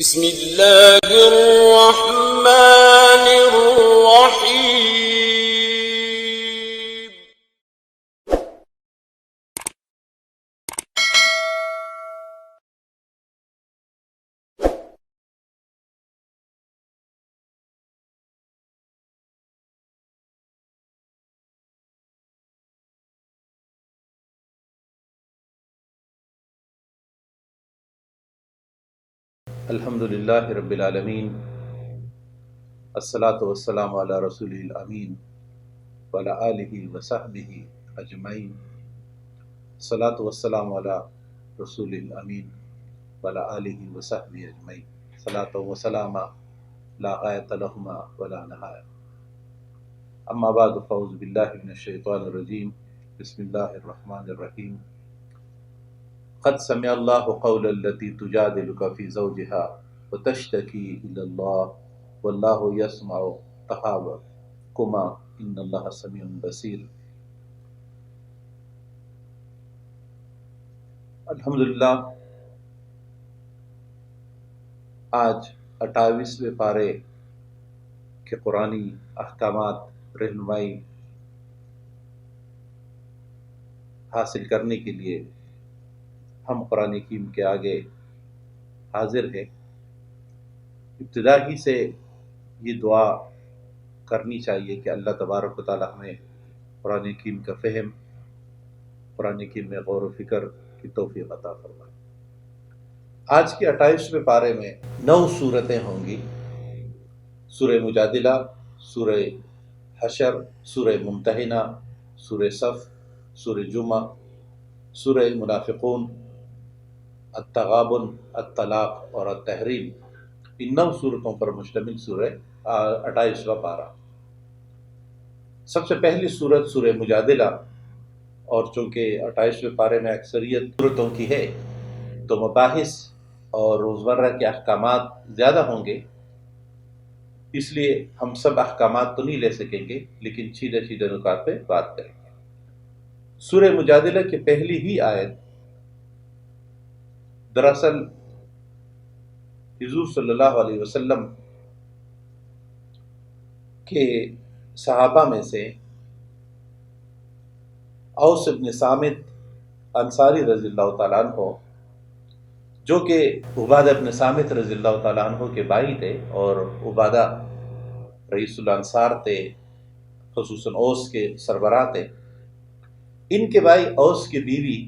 بسم اللہ الرحمن الرحیم۔ الحمد للہ رب العالمین، الصلاۃ والسلام علی رسول الامین وعلی آلہ وصحبہ اجمعین۔ الصلاۃ والسلام علی رسول الامین وعلی آلہ وصحبہ اجمعین، صلاۃ وسلام لا غایۃ لہما ولا نہایہ۔ اما بعد فاعوذ باللہ من الشیطان الرجیم، بسم اللہ الرحمن الرحیم۔ قد سمع اللہ قول التی تجادلک فی زوجہا وتشتکی الی اللہ واللہ یسمع تحاورکما ان اللہ سمیع بصیر۔ الحمدللہ آج 28ویں پارے کے قرآنی احکامات رہنمائی حاصل کرنے کے لیے ہم قرآن حکیم کے آگے حاضر ہیں۔ ابتدا ہی سے یہ دعا کرنی چاہیے کہ اللہ تبارک و تعالی ہمیں قرآن حکیم کا فہم، قرآن حکیم میں غور و فکر کی توفیق عطا فرمائے۔ آج کے 28ویں پارے میں 9 صورتیں ہوں گی: سورہ مجادلہ، سورہ حشر، سورہ ممتحنہ، سورہ صف، سورہ جمعہ، سورہ منافقون، التغابن، الطلاق اور التحریم۔ ان 9 صورتوں پر مشتمل سورہ 28واں پارہ۔ سب سے پہلی صورت سورہ مجادلہ، اور چونکہ 28ویں پارے میں اکثریت صورتوں کی ہے تو مباحث اور روزمرہ کے احکامات زیادہ ہوں گے، اس لیے ہم سب احکامات تو نہیں لے سکیں گے، لیکن سیدھے نکات پہ بات کریں گے۔ سورہ مجادلہ کی پہلی ہی آیت دراصل حضور صلی اللہ علیہ وسلم کے صحابہ میں سے اوس بن صامت انصاری رضی اللہ تعالیٰ عنہ، جو کہ عبادہ بن صامت رضی اللہ تعالیٰ عنہ کے بھائی تھے، اور عبادہ رئیس الانصار تھے، خصوصاً اوس کے سربراہ تھے۔ ان کے بھائی اوس کی بیوی،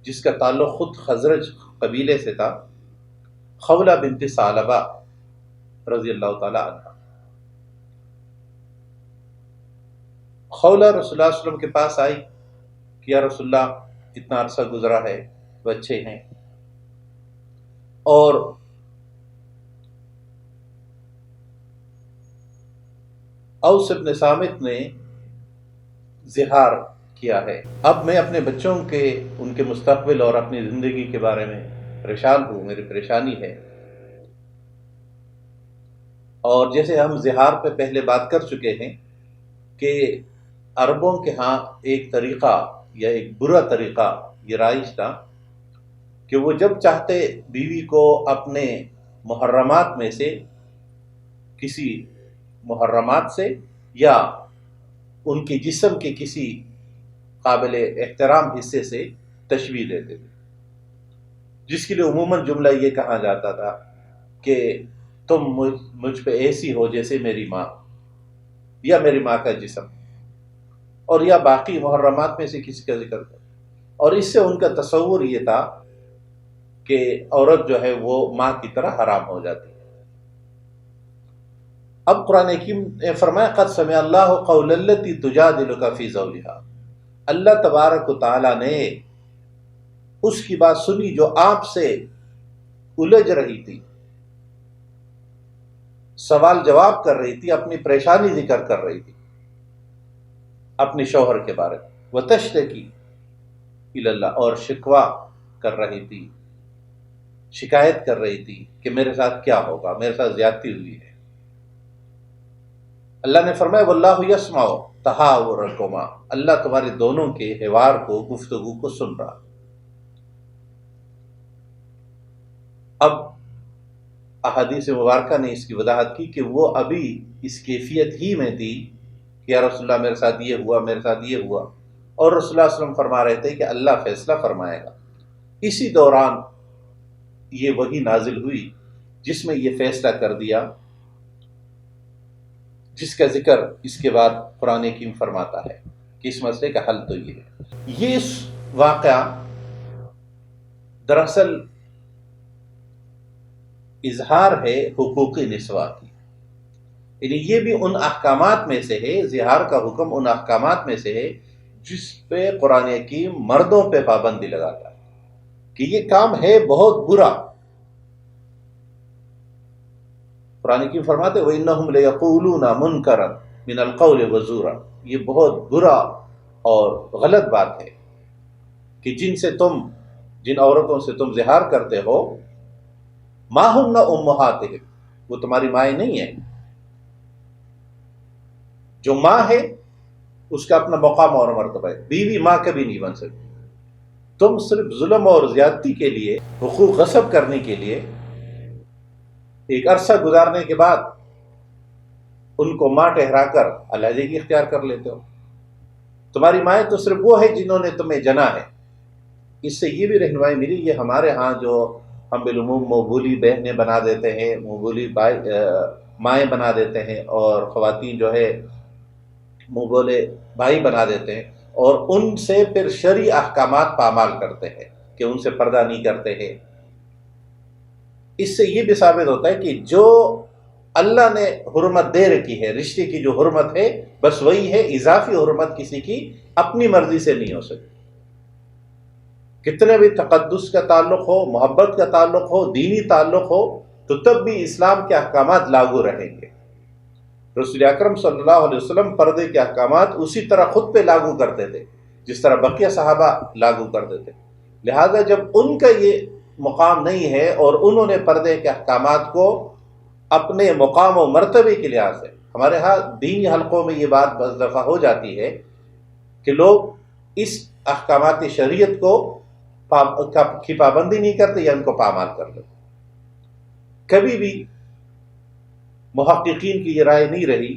جس کا تعلق خود خزرج قبیلے سے تھا، خولہ بنت ثعلبہ رضی اللہ تعالیٰ عنہ۔ خولہ رسول اللہ صلی اللہ علیہ وسلم کے پاس آئی کہ یا رسول اللہ، اتنا عرصہ گزرا ہے، بچے ہیں، اور اوس بن صامت نے زہار کیا ہے۔ اب میں اپنے بچوں کے، ان کے مستقبل اور اپنی زندگی کے بارے میں پریشان ہوں، میری پریشانی ہے۔ اور جیسے ہم زہار پہ پہلے بات کر چکے ہیں کہ عربوں کے ہاں ایک طریقہ یا ایک برا طریقہ یہ رائج تھا کہ وہ جب چاہتے بیوی کو اپنے محرمات میں سے، کسی محرمات سے یا ان کے جسم کے کسی قابل احترام حصے سے تشبیہ دیتے تھے، جس کے لیے عموماً جملہ یہ کہا جاتا تھا کہ تم مجھ پہ ایسی ہو جیسے میری ماں، یا میری ماں کا جسم، اور یا باقی محرمات میں سے کسی کا ذکر کرو۔ اور اس سے ان کا تصور یہ تھا کہ عورت جو ہے وہ ماں کی طرح حرام ہو جاتی ہے۔ اب قرآن حکیم نے فرمایا قد سمع اللہ قول التی تجادلک فی زوجہا، اللہ تبارک و تعالیٰ نے اس کی بات سنی جو آپ سے الجھ رہی تھی، سوال جواب کر رہی تھی، اپنی پریشانی ذکر کر رہی تھی اپنے شوہر کے بارے میں، وتشتکی الی اللہ، اور شکوہ کر رہی تھی، شکایت کر رہی تھی کہ میرے ساتھ کیا ہوگا، میرے ساتھ زیادتی ہوئی ہے۔ اللہ نے فرمایا واللہ یسمع تحاورکما، اللہ تمہارے دونوں کے حوار کو، گفتگو کو سن رہا۔ اب احادیث مبارکہ نے اس کی وضاحت کی کہ وہ ابھی اس کیفیت ہی میں تھی کہ یا رسول اللہ میرے ساتھ یہ ہوا، میرے ساتھ یہ ہوا، اور رسول اللہ صلی اللہ علیہ وسلم فرما رہے تھے کہ اللہ فیصلہ فرمائے گا۔ اسی دوران یہ وحی نازل ہوئی جس میں یہ فیصلہ کر دیا، جس کا ذکر اس کے بعد قرآن حکیم فرماتا ہے کہ اس مسئلے کا حل تو یہ ہے۔ یہ واقعہ دراصل اظہار ہے حقوق نسواء کی، یعنی یہ بھی ان احکامات میں سے ہے، زہار کا حکم ان احکامات میں سے ہے جس پہ قرآن حکیم مردوں پہ پابندی لگاتا ہے کہ یہ کام ہے بہت برا۔ قرآن حکیم فرماتے وَإِنَّهُمْ لَيَقُولُونَ مُنْكَرًا مِنَ الْقَوْلِ وَزُورًا، یہ بہت برا اور غلط بات ہے کہ جن عورتوں سے تم زہار کرتے ہو، مَا هُنَّ أُمَّهَاتِهِمْ، وہ تمہاری مائیں نہیں ہیں۔ جو ماں ہے اس کا اپنا مقام اور مرتبہ ہے، بیوی ماں کبھی نہیں بن سکتی۔ تم صرف ظلم اور زیادتی کے لیے، حقوق غصب کرنے کے لیے ایک عرصہ گزارنے کے بعد ان کو ماں ٹھہرا کر علیحدگی اختیار کر لیتے ہو۔ تمہاری مائیں تو صرف وہ ہے جنہوں نے تمہیں جنا ہے۔ اس سے یہ بھی رہنمائی ملی، یہ ہمارے ہاں جو ہم بالعموم موبولی بہنیں بنا دیتے ہیں، موبولی مائیں بنا دیتے ہیں، اور خواتین جو ہے موبولے بھائی بنا دیتے ہیں، اور ان سے پھر شرعی احکامات پامال کرتے ہیں کہ ان سے پردہ نہیں کرتے ہیں۔ اس سے یہ بھی ثابت ہوتا ہے کہ جو اللہ نے حرمت دے رکھی ہے، رشتے کی جو حرمت ہے بس وہی ہے، اضافی حرمت کسی کی اپنی مرضی سے نہیں ہو سکتی۔ کتنے بھی تقدس کا تعلق ہو، محبت کا تعلق ہو، دینی تعلق ہو، تو تب بھی اسلام کے احکامات لاگو رہیں گے۔ رسول اکرم صلی اللہ علیہ وسلم پردے کے احکامات اسی طرح خود پہ لاگو کرتے تھے جس طرح بقیہ صحابہ لاگو کرتے تھے۔ لہذا جب ان کا یہ مقام نہیں ہے اور انہوں نے پردے کے احکامات کو اپنے مقام و مرتبے کے لحاظ سے، ہمارے ہاں دینی حلقوں میں یہ بات بس دفعہ ہو جاتی ہے کہ لوگ اس احکامات شریعت کو کی پابندی نہیں کرتے یا ان کو پامال کر لیتے۔ کبھی بھی محققین کی یہ رائے نہیں رہی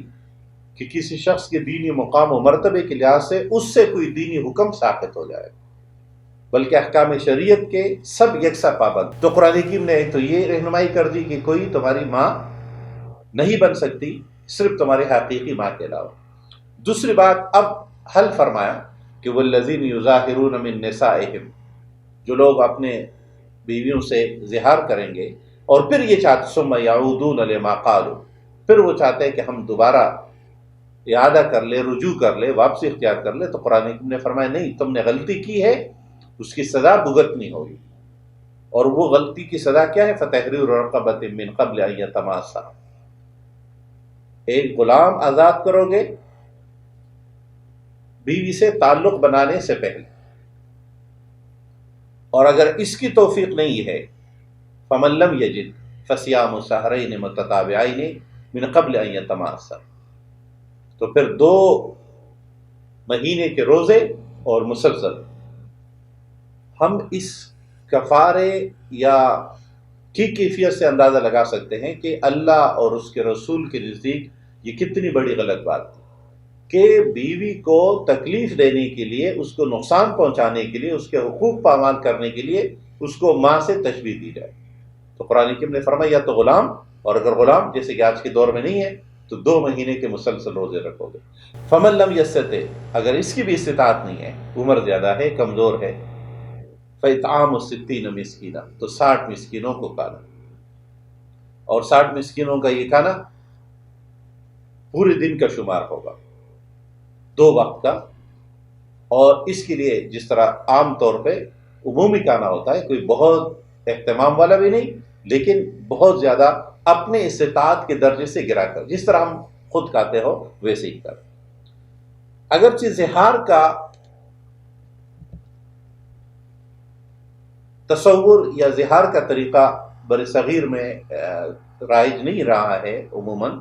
کہ کسی شخص کے دینی مقام و مرتبے کے لحاظ سے اس سے کوئی دینی حکم ساقط ہو جائے، بلکہ احکام شریعت کے سب یکساں پابند۔ تو قرآن حکیم نے تو یہ رہنمائی کر دی کہ کوئی تمہاری ماں نہیں بن سکتی صرف تمہاری حقیقی ماں کے علاوہ۔ دوسری بات اب حل فرمایا کہ والذین یظاہرون من نسائہم، جو لوگ اپنے بیویوں سے زہار کریں گے اور پھر یہ چاہتے ثم یعودون لما قالوا، پھر وہ چاہتے ہیں کہ ہم دوبارہ اعادہ کر لیں، رجوع کر لیں، واپسی اختیار کر لیں، تو قرآن حکیم نے فرمایا نہیں، تم نے غلطی کی ہے، اس کی سزا بھگتنی ہوگی۔ اور وہ غلطی کی سزا کیا ہے؟ فتحریر رقبۃ من قبل ان یتماسا، ایک غلام آزاد کرو گے بیوی سے تعلق بنانے سے پہلے، اور اگر اس کی توفیق نہیں ہے فمن لم یجد فصیام شہرین متتابعین من قبل ان یتماسا، تو پھر 2 مہینے کے روزے اور مسلسل۔ ہم اس کفارے یا کی کیفیت سے اندازہ لگا سکتے ہیں کہ اللہ اور اس کے رسول کے نزدیک یہ کتنی بڑی غلط بات تھی کہ بیوی کو تکلیف دینے کے لیے، اس کو نقصان پہنچانے کے لیے، اس کے حقوق پامال کرنے کے لیے اس کو ماں سے تشبیہ دی جائے۔ تو قرآن حکیم نے فرمایا یا تو غلام، اور اگر غلام جیسے کہ آج کے دور میں نہیں ہے تو 2 مہینے کے مسلسل روزے رکھو گے۔ فمن لم یستطع، اگر اس کی بھی استطاعت نہیں ہے، عمر زیادہ ہے، کمزور ہے، فاطعام 60 مسکینہ، تو 60 مسکینوں کو کھانا، اور 60 مسکینوں کا یہ کھانا پورے دن کا شمار ہوگا، 2 وقت کا۔ اور اس کے لیے جس طرح عام طور پہ عمومی کھانا ہوتا ہے، کوئی بہت اہتمام والا بھی نہیں، لیکن بہت زیادہ اپنے استطاعت کے درجے سے گرا کر، جس طرح ہم خود کھاتے ہو ویسے ہی کر۔ اگرچہ زہار کا تصور یا زہار کا طریقہ بر صغیر میں رائج نہیں رہا ہے، عموماً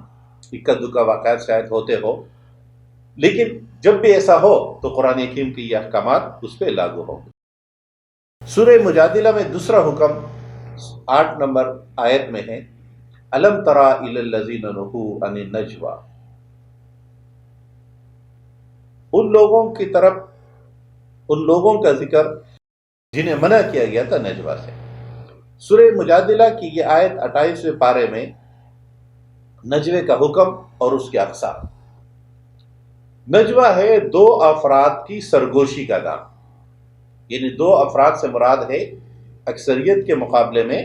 اکا دکا واقعات شاید ہوتے ہو، لیکن جب بھی ایسا ہو تو قرآن حکیم کی یہ احکامات اس پہ لاگو ہوں گے۔ سورہ مجادلہ میں دوسرا حکم 8 نمبر آیت میں ہے الم تری الی الذین نہوا عن النجوى، ان لوگوں کی طرف، ان لوگوں کا ذکر جنہیں منع کیا گیا تھا نجوہ سے۔ سورہ مجادلہ کی یہ آیت 28ویں پارے میں نجوے کا حکم اور اس کے اقسام۔ نجوہ ہے دو افراد کی سرگوشی کا نام، یعنی دو افراد سے مراد ہے اکثریت کے مقابلے میں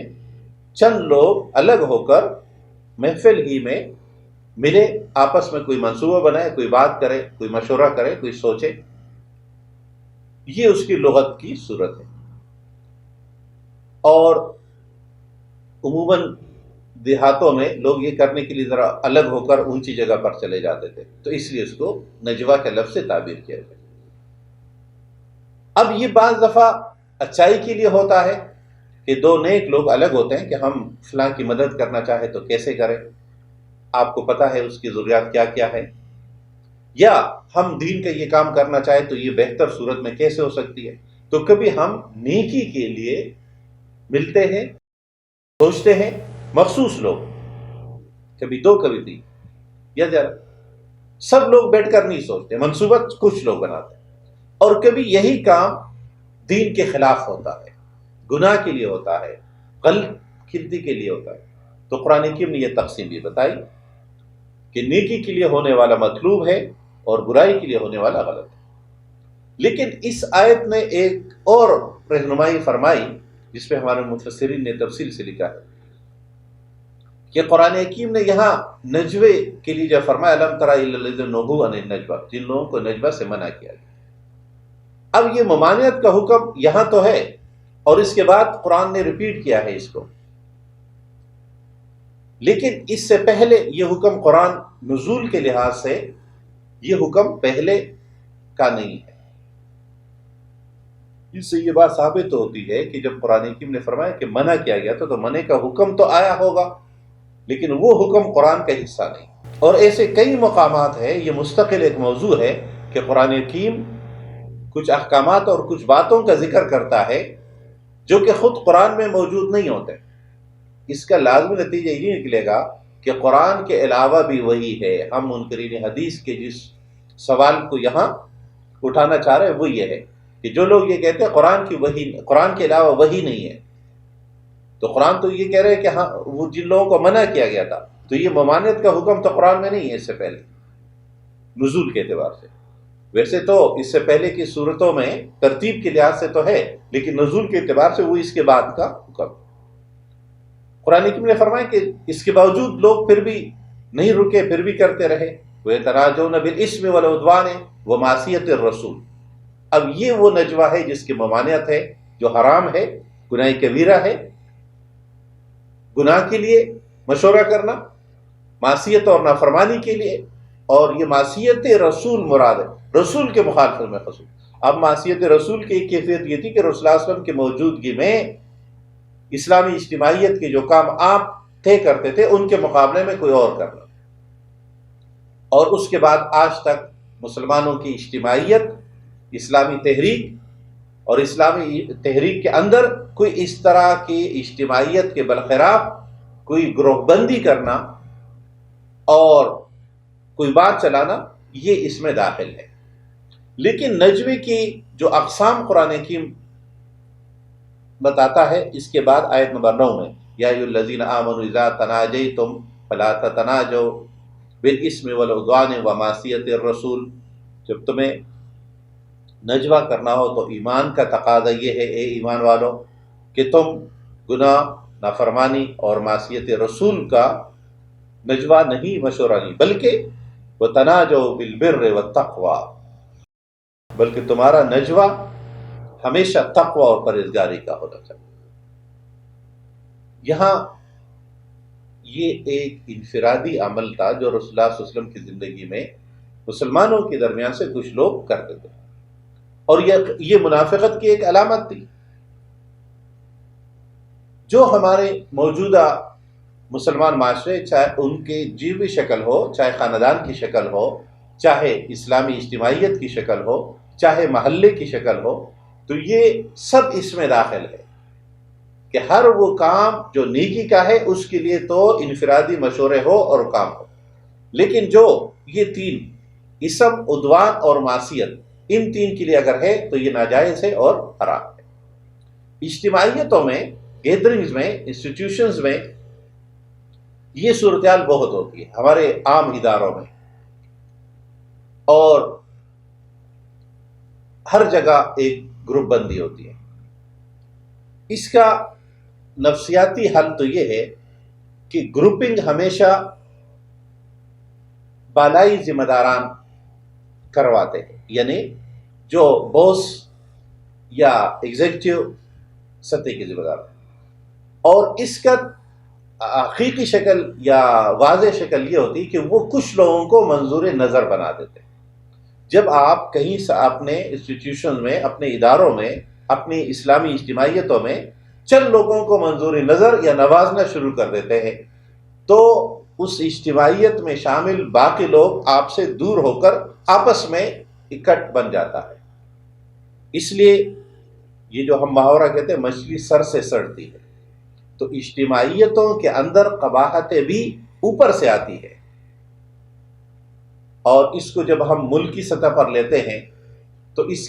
چند لوگ الگ ہو کر محفل ہی میں ملے، آپس میں کوئی منصوبہ بنائے، کوئی بات کرے، کوئی مشورہ کرے، کوئی سوچے، یہ اس کی لغت کی صورت ہے۔ اور عموماً دیہاتوں میں لوگ یہ کرنے کے لیے ذرا الگ ہو کر اونچی جگہ پر چلے جاتے تھے، تو اس لیے اس کو نجوہ کے لفظ سے تعبیر کیا گیا۔ اب یہ بعض دفعہ اچائی کے لیے ہوتا ہے کہ دو نیک لوگ الگ ہوتے ہیں کہ ہم فلاں کی مدد کرنا چاہے تو کیسے کریں، آپ کو پتہ ہے اس کی ضروریات کیا کیا ہے، یا ہم دین کا یہ کام کرنا چاہے تو یہ بہتر صورت میں کیسے ہو سکتی ہے۔ تو کبھی ہم نیکی کے لیے ملتے ہیں، سوچتے ہیں مخصوص لوگ، کبھی دو کبھی تین، یا ذرا سب لوگ بیٹھ کر نہیں سوچتے، منصوبہ کچھ لوگ بناتے ہیں۔ اور کبھی یہی کام دین کے خلاف ہوتا ہے، گناہ کے لیے ہوتا ہے، غلط کھلتی کے لیے ہوتا ہے۔ تو قرآن حکیم نے یہ تقسیم بھی بتائی کہ نیکی کے لیے ہونے والا مطلوب ہے اور برائی کے لیے ہونے والا غلط ہے۔ لیکن اس آیت نے ایک اور رہنمائی فرمائی جس پہ ہمارے مفسرین نے تفصیل سے لکھا ہے کہ قرآن حکیم نے یہاں نجوے کے لیے جو فرمایا الم تری الی الذین نہوا عن النجوى، جن لوگوں کو نجوہ سے منع کیا گیا۔ اب یہ ممانعت کا حکم یہاں تو ہے، اور اس کے بعد قرآن نے ریپیٹ کیا ہے اس کو، لیکن اس سے پہلے یہ حکم قرآن نزول کے لحاظ سے یہ حکم پہلے کا نہیں ہے۔ اس سے یہ بات ثابت ہوتی ہے کہ جب قرآن حکیم نے فرمایا کہ منع کیا گیا تو منع کا حکم تو آیا ہوگا، لیکن وہ حکم قرآن کا حصہ نہیں۔ اور ایسے کئی مقامات ہیں، یہ مستقل ایک موضوع ہے کہ قرآن حکیم کچھ احکامات اور کچھ باتوں کا ذکر کرتا ہے جو کہ خود قرآن میں موجود نہیں ہوتے۔ اس کا لازمی نتیجہ یہ نکلے گا کہ قرآن کے علاوہ بھی وہی ہے۔ ہم منکرین حدیث کے جس سوال کو یہاں اٹھانا چاہ رہے ہیں وہ یہ ہے کہ جو لوگ یہ کہتے ہیں قرآن کے علاوہ وہی نہیں ہے، تو قرآن تو یہ کہہ رہے ہیں کہ ہاں وہ جن لوگوں کو منع کیا گیا تھا، تو یہ ممانعت کا حکم تو قرآن میں نہیں ہے اس سے پہلے نزول کے اعتبار سے۔ ویسے تو اس سے پہلے کی صورتوں میں ترتیب کے لحاظ سے تو ہے، لیکن نزول کے اعتبار سے وہ اس کے بعد کا حکم۔ قرآن حکیم نے فرمایا کہ اس کے باوجود لوگ پھر بھی نہیں رکے، پھر بھی کرتے رہے۔ وَيَتَنَاجَوْنَ بِالْإِثْمِ وَالْعُدْوَانِ وَمَعْصِيَتِ الرَّسُولِ، اب یہ وہ نجوہ ہے جس کی ممانعت ہے، جو حرام ہے، گناہ کبیرہ ہے، گناہ کے لیے مشورہ کرنا، معصیت اور نافرمانی کے لیے، اور یہ معصیت رسول مراد ہے، رسول کے مخالفت میں خصوص۔ اب معصیت رسول کی ایک کیفیت یہ تھی کہ رسول اللہ علیہ وسلم کی موجودگی میں اسلامی اجتماعیت کے جو کام آپ طے کرتے تھے ان کے مقابلے میں کوئی اور کرنا، اور اس کے بعد آج تک مسلمانوں کی اجتماعیت، اسلامی تحریک اور اسلامی تحریک کے اندر کوئی اس طرح کی اجتماعیت کے برخلاف کوئی گروہ بندی کرنا اور کوئی بات چلانا، یہ اس میں داخل ہے۔ لیکن نجوے کی جو اقسام قرآن حکیم بتاتا ہے اس کے بعد آیت نمبر 9 میں یا ایھا الذین آمنوا اذا تناجیتم فلا تتناجوا بالاسم والعدوان ومعصیۃ الرسول، جب تمہیں نجوہ کرنا ہو تو ایمان کا تقاضا یہ ہے اے ایمان والو کہ تم گناہ، نافرمانی اور معصیت رسول کا نجوہ نہیں، مشورہ نہیں، بلکہ وتناجوا بالبر والتقوی، بلکہ تمہارا نجوہ ہمیشہ تقوی اور پرہیزگاری کا ہونا چاہیے۔ یہاں یہ ایک انفرادی عمل تھا جو رسول اللہ صلی اللہ علیہ وسلم کی زندگی میں مسلمانوں کے درمیان سے کچھ لوگ کرتے تھے، اور یہ منافقت کی ایک علامت تھی۔ جو ہمارے موجودہ مسلمان معاشرے، چاہے ان کی جیوی شکل ہو، چاہے خاندان کی شکل ہو، چاہے اسلامی اجتماعیت کی شکل ہو، چاہے محلے کی شکل ہو، تو یہ سب اس میں داخل ہے کہ ہر وہ کام جو نیکی کا ہے اس کے لیے تو انفرادی مشورے ہو اور کام ہو، لیکن جو یہ تین اسم، عدوان اور معصیت، ان تین کے لیے اگر ہے تو یہ ناجائز ہے اور حرام ہے۔ اجتماعیتوں میں، گیدرنگز میں، انسٹیٹیوشنز میں یہ صورتحال بہت ہوتی ہے، ہمارے عام اداروں میں، اور ہر جگہ ایک گروپ بندی ہوتی ہے۔ اس کا نفسیاتی حل تو یہ ہے کہ گروپنگ ہمیشہ بالائی ذمہ داران کرواتے ہیں، یعنی جو باس یا ایگزیکٹو سطح کے ذمہ دار، اور اس کا حقیقی شکل یا واضح شکل یہ ہوتی کہ وہ کچھ لوگوں کو منظور نظر بنا دیتے ہیں۔ جب آپ کہیں اپنے انسٹیٹیوشن میں، اپنے اداروں میں، اپنی اسلامی اجتماعیتوں میں چند لوگوں کو منظور نظر یا نوازنا شروع کر دیتے ہیں تو اس اجتماعیت میں شامل باقی لوگ آپ سے دور ہو کر آپس میں اکٹھ بن جاتا ہے۔ اس لیے یہ جو ہم محاورہ کہتے ہیں مچھلی سر سے سڑتی ہے، تو اجتماعیتوں کے اندر قباحتیں بھی اوپر سے آتی ہے، اور اس کو جب ہم ملکی سطح پر لیتے ہیں تو اس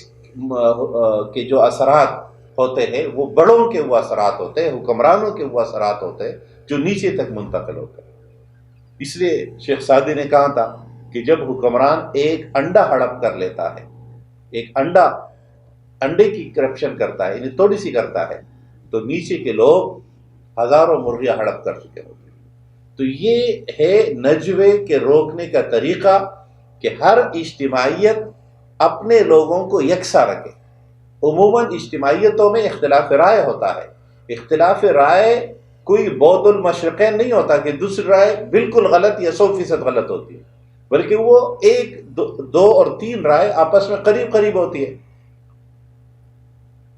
کے جو اثرات ہوتے ہیں وہ بڑوں کے وہ اثرات ہوتے ہیں، حکمرانوں کے وہ اثرات ہوتے ہیں جو نیچے تک منتقل ہوتے ہیں۔ اس لیے شیخ سعدی نے کہا تھا کہ جب حکمران ایک انڈا ہڑپ کر لیتا ہے، ایک انڈے کی کرپشن کرتا ہے، یعنی تھوڑی سی کرتا ہے، تو نیچے کے لوگ ہزاروں مرغیاں ہڑپ کر چکے ہوتے ہیں۔ تو یہ ہے نجوے کے روکنے کا طریقہ کہ ہر اجتماعیت اپنے لوگوں کو یکساں رکھے۔ عموماً اجتماعیتوں میں اختلاف رائے ہوتا ہے، اختلاف رائے کوئی بعد المشرقین نہیں ہوتا کہ دوسری رائے بالکل غلط یا 100% غلط ہوتی ہے، بلکہ وہ ایک دو اور تین رائے آپس میں قریب قریب ہوتی ہے۔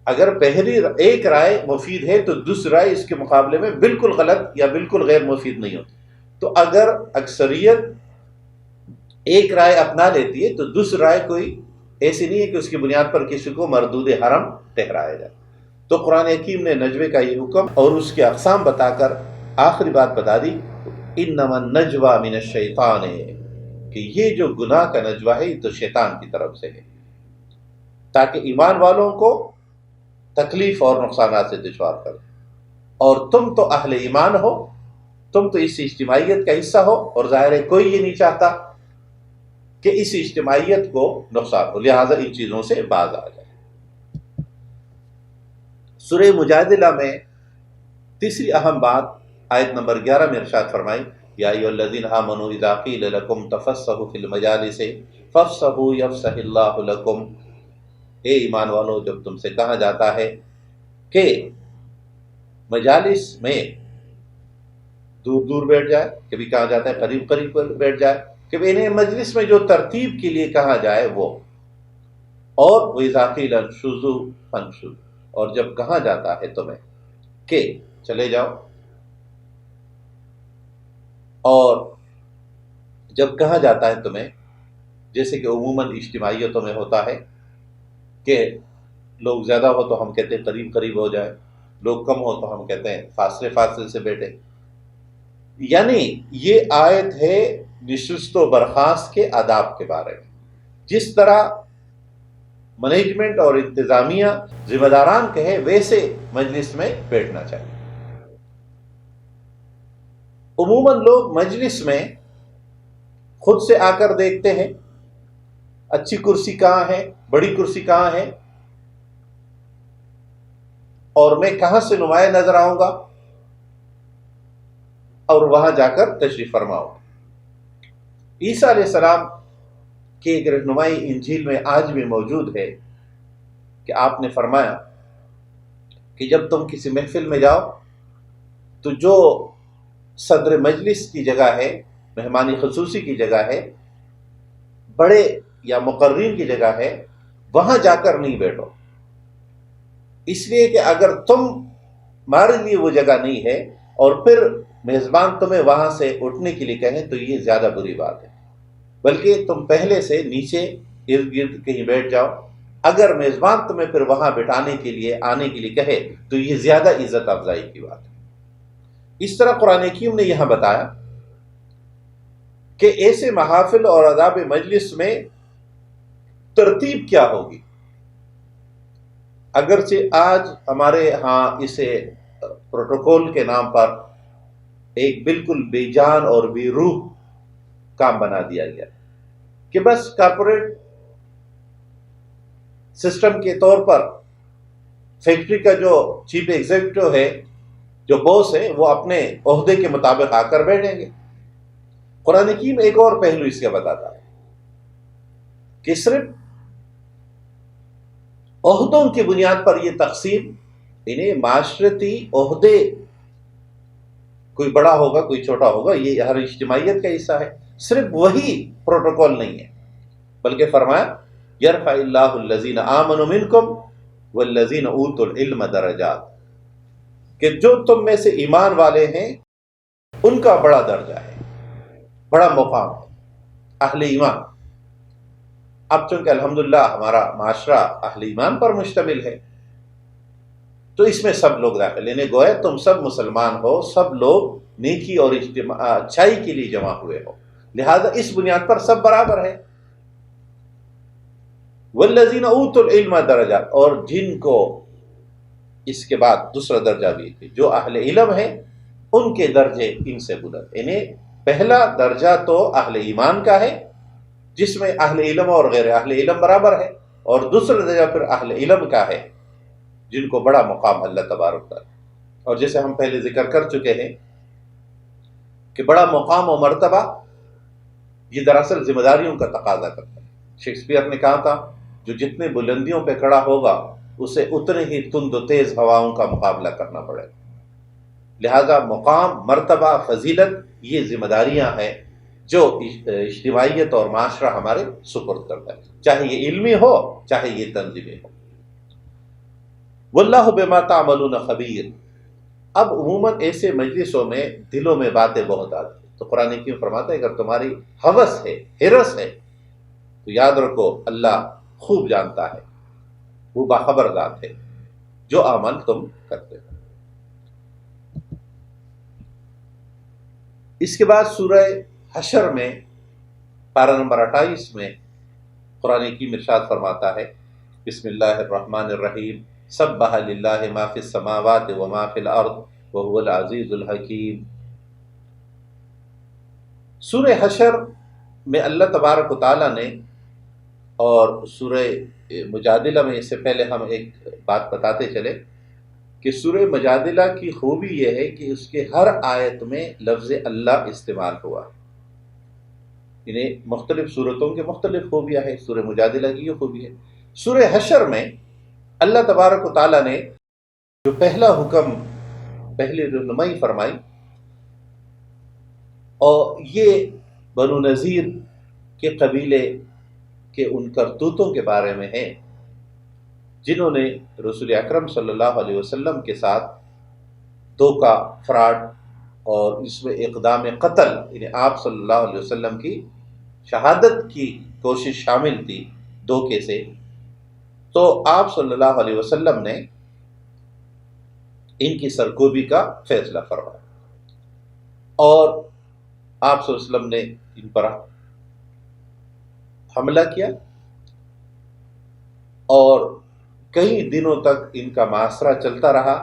اگر پہلی ایک رائے مفید ہے تو دوسری رائے اس کے مقابلے میں بالکل غلط یا بالکل غیر مفید نہیں ہوتی۔ تو اگر اکثریت ایک رائے اپنا لیتی ہے تو دوسری رائے کوئی ایسی نہیں ہے کہ اس کی بنیاد پر کسی کو مردود حرم ٹھہرایا جائے۔ تو قرآن حکیم نے نجوے کا یہ حکم اور اس کے اقسام بتا کر آخری بات بتا دی، انما النجوى من الشیطان، کہ یہ جو گناہ کا نجوہ ہے یہ تو شیطان کی طرف سے ہے، تاکہ ایمان والوں کو تکلیف اور نقصانات سے دشوار کر۔ اور تم تو اہل ایمان ہو، تم تو اس اجتماعیت کا حصہ ہو، اور ظاہر ہے کوئی یہ نہیں چاہتا کہ اس اجتماعیت کو نقصان ہو، لہٰذا ان چیزوں سے باز آ جائے۔ سورہ مجادلہ میں تیسری اہم بات آیت نمبر 11 میں ارشاد فرمائی، یا ایھا الذین آمنوا اذا قیل لکم تفسحوا فی المجالس فافسحوا یفسح اللہ لکم، اے ایمان والو جب تم سے کہا جاتا ہے کہ مجالس میں دور دور بیٹھ جائے، کبھی کہا جاتا ہے قریب قریب بیٹھ جائے، کہ انہیں مجلس میں جو ترتیب کے لیے کہا جائے وہ، اور وَإِذَا قِيلَ انشُزُوا فَانشُزُوا، اور جب کہا جاتا ہے تمہیں کہ چلے جاؤ، اور جب کہا جاتا ہے تمہیں، جیسے کہ عموماً اجتماعیتوں میں ہوتا ہے کہ لوگ زیادہ ہو تو ہم کہتے ہیں قریب قریب ہو جائے، لوگ کم ہو تو ہم کہتے ہیں فاصلے فاصلے سے بیٹھے۔ یعنی یہ آیت ہے نشست و برخاست کے آداب کے بارے میں، جس طرح مینجمنٹ اور انتظامیہ ذمہ داران کہے ویسے مجلس میں بیٹھنا چاہیے۔ عموماً لوگ مجلس میں خود سے آ کر دیکھتے ہیں اچھی کرسی کہاں ہے، بڑی کرسی کہاں ہے، اور میں کہاں سے نمایاں نظر آؤں گا، اور وہاں جا کر تشریف فرماؤں۔ عیسیٰ علیہ السلام کی ایک رہنمائی انجیل میں آج بھی موجود ہے کہ آپ نے فرمایا کہ جب تم کسی محفل میں جاؤ تو جو صدر مجلس کی جگہ ہے، مہمانی خصوصی کی جگہ ہے، بڑے یا مقررین کی جگہ ہے، وہاں جا کر نہیں بیٹھو، اس لیے کہ اگر تمہارے لیے وہ جگہ نہیں ہے اور پھر میزبان تمہیں وہاں سے اٹھنے کے لیے کہیں تو یہ زیادہ بری بات ہے، بلکہ تم پہلے سے نیچے ارد گرد کہیں بیٹھ جاؤ، اگر میزبان تمہیں پھر وہاں بٹھانے کے لیے آنے کے لیے کہے تو یہ زیادہ عزت افزائی کی بات ہے۔ اس طرح قرآن حکیم نے یہاں بتایا کہ ایسے محافل اور آداب مجلس میں ترتیب کیا ہوگی۔ اگرچہ آج ہمارے ہاں اسے پروٹوکول کے نام پر ایک بالکل بے جان اور بے روح کام بنا دیا گیا کہ بس کارپوریٹ سسٹم کے طور پر فیکٹری کا جو چیف ایگزیکٹو ہے، جو باس ہے، وہ اپنے عہدے کے مطابق آ کر بیٹھیں گے۔ قرآن حکیم ایک اور پہلو اس کا بتاتا ہے کہ صرف عہدوں کی بنیاد پر یہ تقسیم، انہیں معاشرتی عہدے، کوئی بڑا ہوگا کوئی چھوٹا ہوگا، یہ ہر اجتماعیت کا حصہ ہے، صرف وہی پروٹوکول نہیں ہے، بلکہ فرمایا یرفع اللہ الذین آمنوا منکم والذین اوتوا العلم درجات، کہ جو تم میں سے ایمان والے ہیں ان کا بڑا درجہ ہے، بڑا مقام ہے، اہل ایمان۔ اب چونکہ الحمدللہ ہمارا معاشرہ اہل ایمان پر مشتمل ہے تو اس میں سب لوگ داخل، یعنی گویا تم سب مسلمان ہو، سب لوگ نیکی اور اچھائی کے لیے جمع ہوئے ہو، لہذا اس بنیاد پر سب برابر ہے۔ والذین اوتوا العلم درجات، اور جن کو اس کے بعد دوسرا درجہ بھی ہے، جو اہل علم ہیں ان کے درجے ان سے بلند، یعنی پہلا درجہ تو اہل ایمان کا ہے جس میں اہل علم اور غیر اہل علم برابر ہے، اور دوسرا درجہ پھر اہل علم کا ہے جن کو بڑا مقام اللہ تبارک تعالیٰ۔ اور جیسے ہم پہلے ذکر کر چکے ہیں کہ بڑا مقام و مرتبہ یہ دراصل ذمہ داریوں کا تقاضا کرتا ہے۔ شیکسپیئر نے کہا تھا جو جتنے بلندیوں پہ کھڑا ہوگا اسے اتنے ہی تند و تیز ہواؤں کا مقابلہ کرنا پڑے گا، لہذا مقام، مرتبہ، فضیلت یہ ذمہ داریاں ہیں جو اجتماعیت اور معاشرہ ہمارے سپرد کرتا ہے، چاہے یہ علمی ہو چاہے یہ تنظیمی ہو۔ واللہ بما تعملون خبیر۔ اب عموماً ایسے مجلسوں میں دلوں میں باتیں بہت آتی ہیں، تو قرآن حکیم فرماتا ہے اگر تمہاری ہوس ہے، ہرس ہے، تو یاد رکھو اللہ خوب جانتا ہے، وہ باخبر ذات ہے جو عمل تم کرتے ہو۔ اس کے بعد سورہ حشر میں پارہ نمبر 28 میں قرآن حکیم ارشاد فرماتا ہے بسم اللہ الرحمن الرحیم سبح للہ ما فی السماوات وما فی الارض وهو العزیز الحکیم۔ سورہ حشر میں اللہ تبارک و تعالیٰ نے، اور سورہ مجادلہ میں، اس سے پہلے ہم ایک بات بتاتے چلے کہ سورہ مجادلہ کی خوبی یہ ہے کہ اس کے ہر آیت میں لفظ اللہ استعمال ہوا، یعنی مختلف صورتوں کے مختلف خوبیاں ہیں، سورہ مجادلہ کی یہ خوبی ہے۔ سورہ حشر میں اللہ تبارک و تعالیٰ نے جو پہلا حکم، پہلی رہنمائی فرمائی، اور یہ بنو نذیر کے قبیلے کے ان کرتوتوں کے بارے میں ہے جنہوں نے رسول اکرم صلی اللہ علیہ وسلم کے ساتھ دھوکہ، فراڈ اور اس میں اقدام قتل، یعنی آپ صلی اللہ علیہ وسلم کی شہادت کی کوشش شامل تھی دھوکے سے، تو آپ صلی اللہ علیہ وسلم نے ان کی سرکوبی کا فیصلہ فرمایا، اور آپ صلی اللہ علیہ وسلم نے ان پر حملہ کیا، اور کئی دنوں تک ان کا محاصرہ چلتا رہا،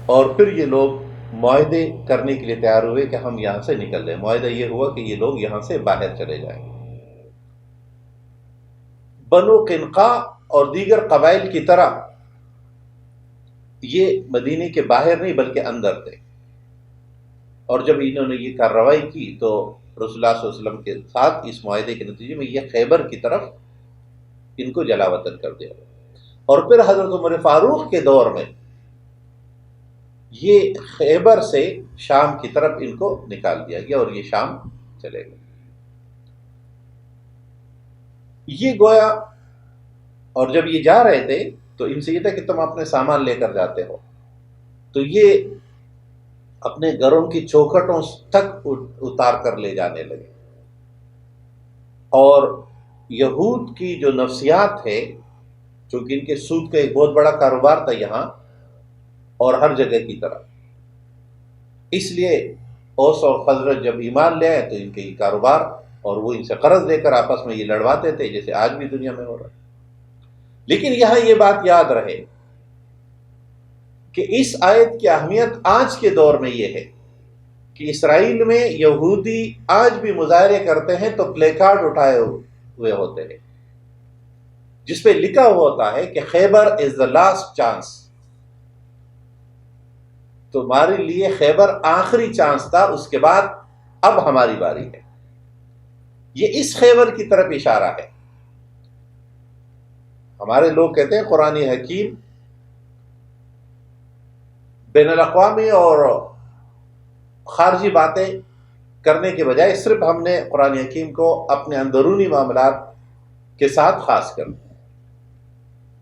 اور پھر یہ لوگ معاہدے کرنے کے لیے تیار ہوئے کہ ہم یہاں سے نکل رہے ہیں۔ معاہدہ یہ ہوا کہ یہ لوگ یہاں سے باہر چلے جائیں۔ بنو قنقاع اور دیگر قبائل کی طرح یہ مدینے کے باہر نہیں بلکہ اندر تھے، اور جب انہوں نے یہ کارروائی کی تو رسول اللہ صلی اللہ علیہ وسلم کے ساتھ اس معاہدے کے نتیجے میں یہ خیبر کی طرف ان کو جلا وطن کر دیا، اور پھر حضرت عمر فاروق کے دور میں یہ خیبر سے شام کی طرف ان کو نکال دیا گیا، اور یہ شام چلے گئے۔ یہ گویا، اور جب یہ جا رہے تھے تو ان سے یہ تھا کہ تم اپنے سامان لے کر جاتے ہو، تو یہ اپنے گھروں کی چوکھٹوں تک اتار کر لے جانے لگے، اور یہود کی جو نفسیات ہے، چونکہ ان کے سود کا ایک بہت بڑا کاروبار تھا یہاں اور ہر جگہ کی طرح، اس لیے اوس اور خزرج جب ایمان لے آئے تو ان کے یہ کاروبار، اور وہ ان سے قرض لے کر آپس میں یہ لڑواتے تھے جیسے آج بھی دنیا میں ہو رہا ہے۔ لیکن یہاں یہ بات یاد رہے کہ اس آیت کی اہمیت آج کے دور میں یہ ہے کہ اسرائیل میں یہودی آج بھی مظاہرے کرتے ہیں تو پلے کارڈ اٹھائے ہوئے ہوتے ہیں جس پہ لکھا ہوا ہوتا ہے کہ خیبر از دا لاسٹ چانس، تمہارے لیے خیبر آخری چانس تھا، اس کے بعد اب ہماری باری ہے۔ یہ اس خیبر کی طرف اشارہ ہے۔ ہمارے لوگ کہتے ہیں قرآن حکیم بین الاقوامی اور خارجی باتیں کرنے کے بجائے صرف ہم نے قرآن حکیم کو اپنے اندرونی معاملات کے ساتھ خاص کر دیا۔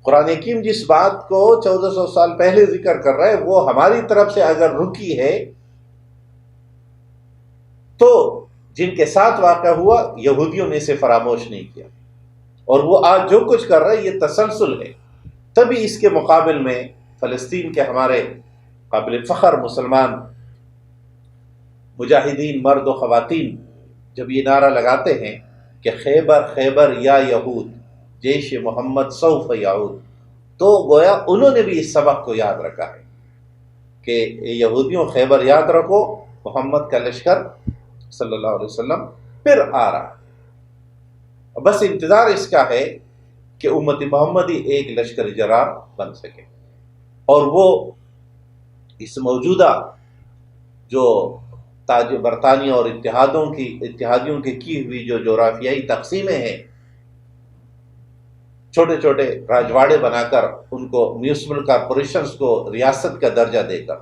قرآن حکیم جس بات کو 1400 سال پہلے ذکر کر رہا ہے وہ ہماری طرف سے اگر رکی ہے تو جن کے ساتھ واقع ہوا یہودیوں نے اسے فراموش نہیں کیا، اور وہ آج جو کچھ کر رہے یہ تسلسل ہے۔ تبھی اس کے مقابل میں فلسطین کے ہمارے قابل فخر مسلمان مجاہدین مرد و خواتین جب یہ نعرہ لگاتے ہیں کہ خیبر خیبر یا یہود جیش محمد سوف یعود، تو گویا انہوں نے بھی اس سبق کو یاد رکھا ہے کہ یہودیوں خیبر یاد رکھو، محمد کا لشکر صلی اللہ علیہ وسلم پھر آ رہا، بس انتظار اس کا ہے کہ امت محمدی ایک لشکر جرار بن سکے۔ اور وہ اس موجودہ جو تاج برطانیہ اور اتحادیوں کی ہوئی جو جغرافیائی تقسیمیں ہیں، چھوٹے چھوٹے راجواڑے بنا کر ان کو میونسپل کارپوریشنز کو ریاست کا درجہ دے کر،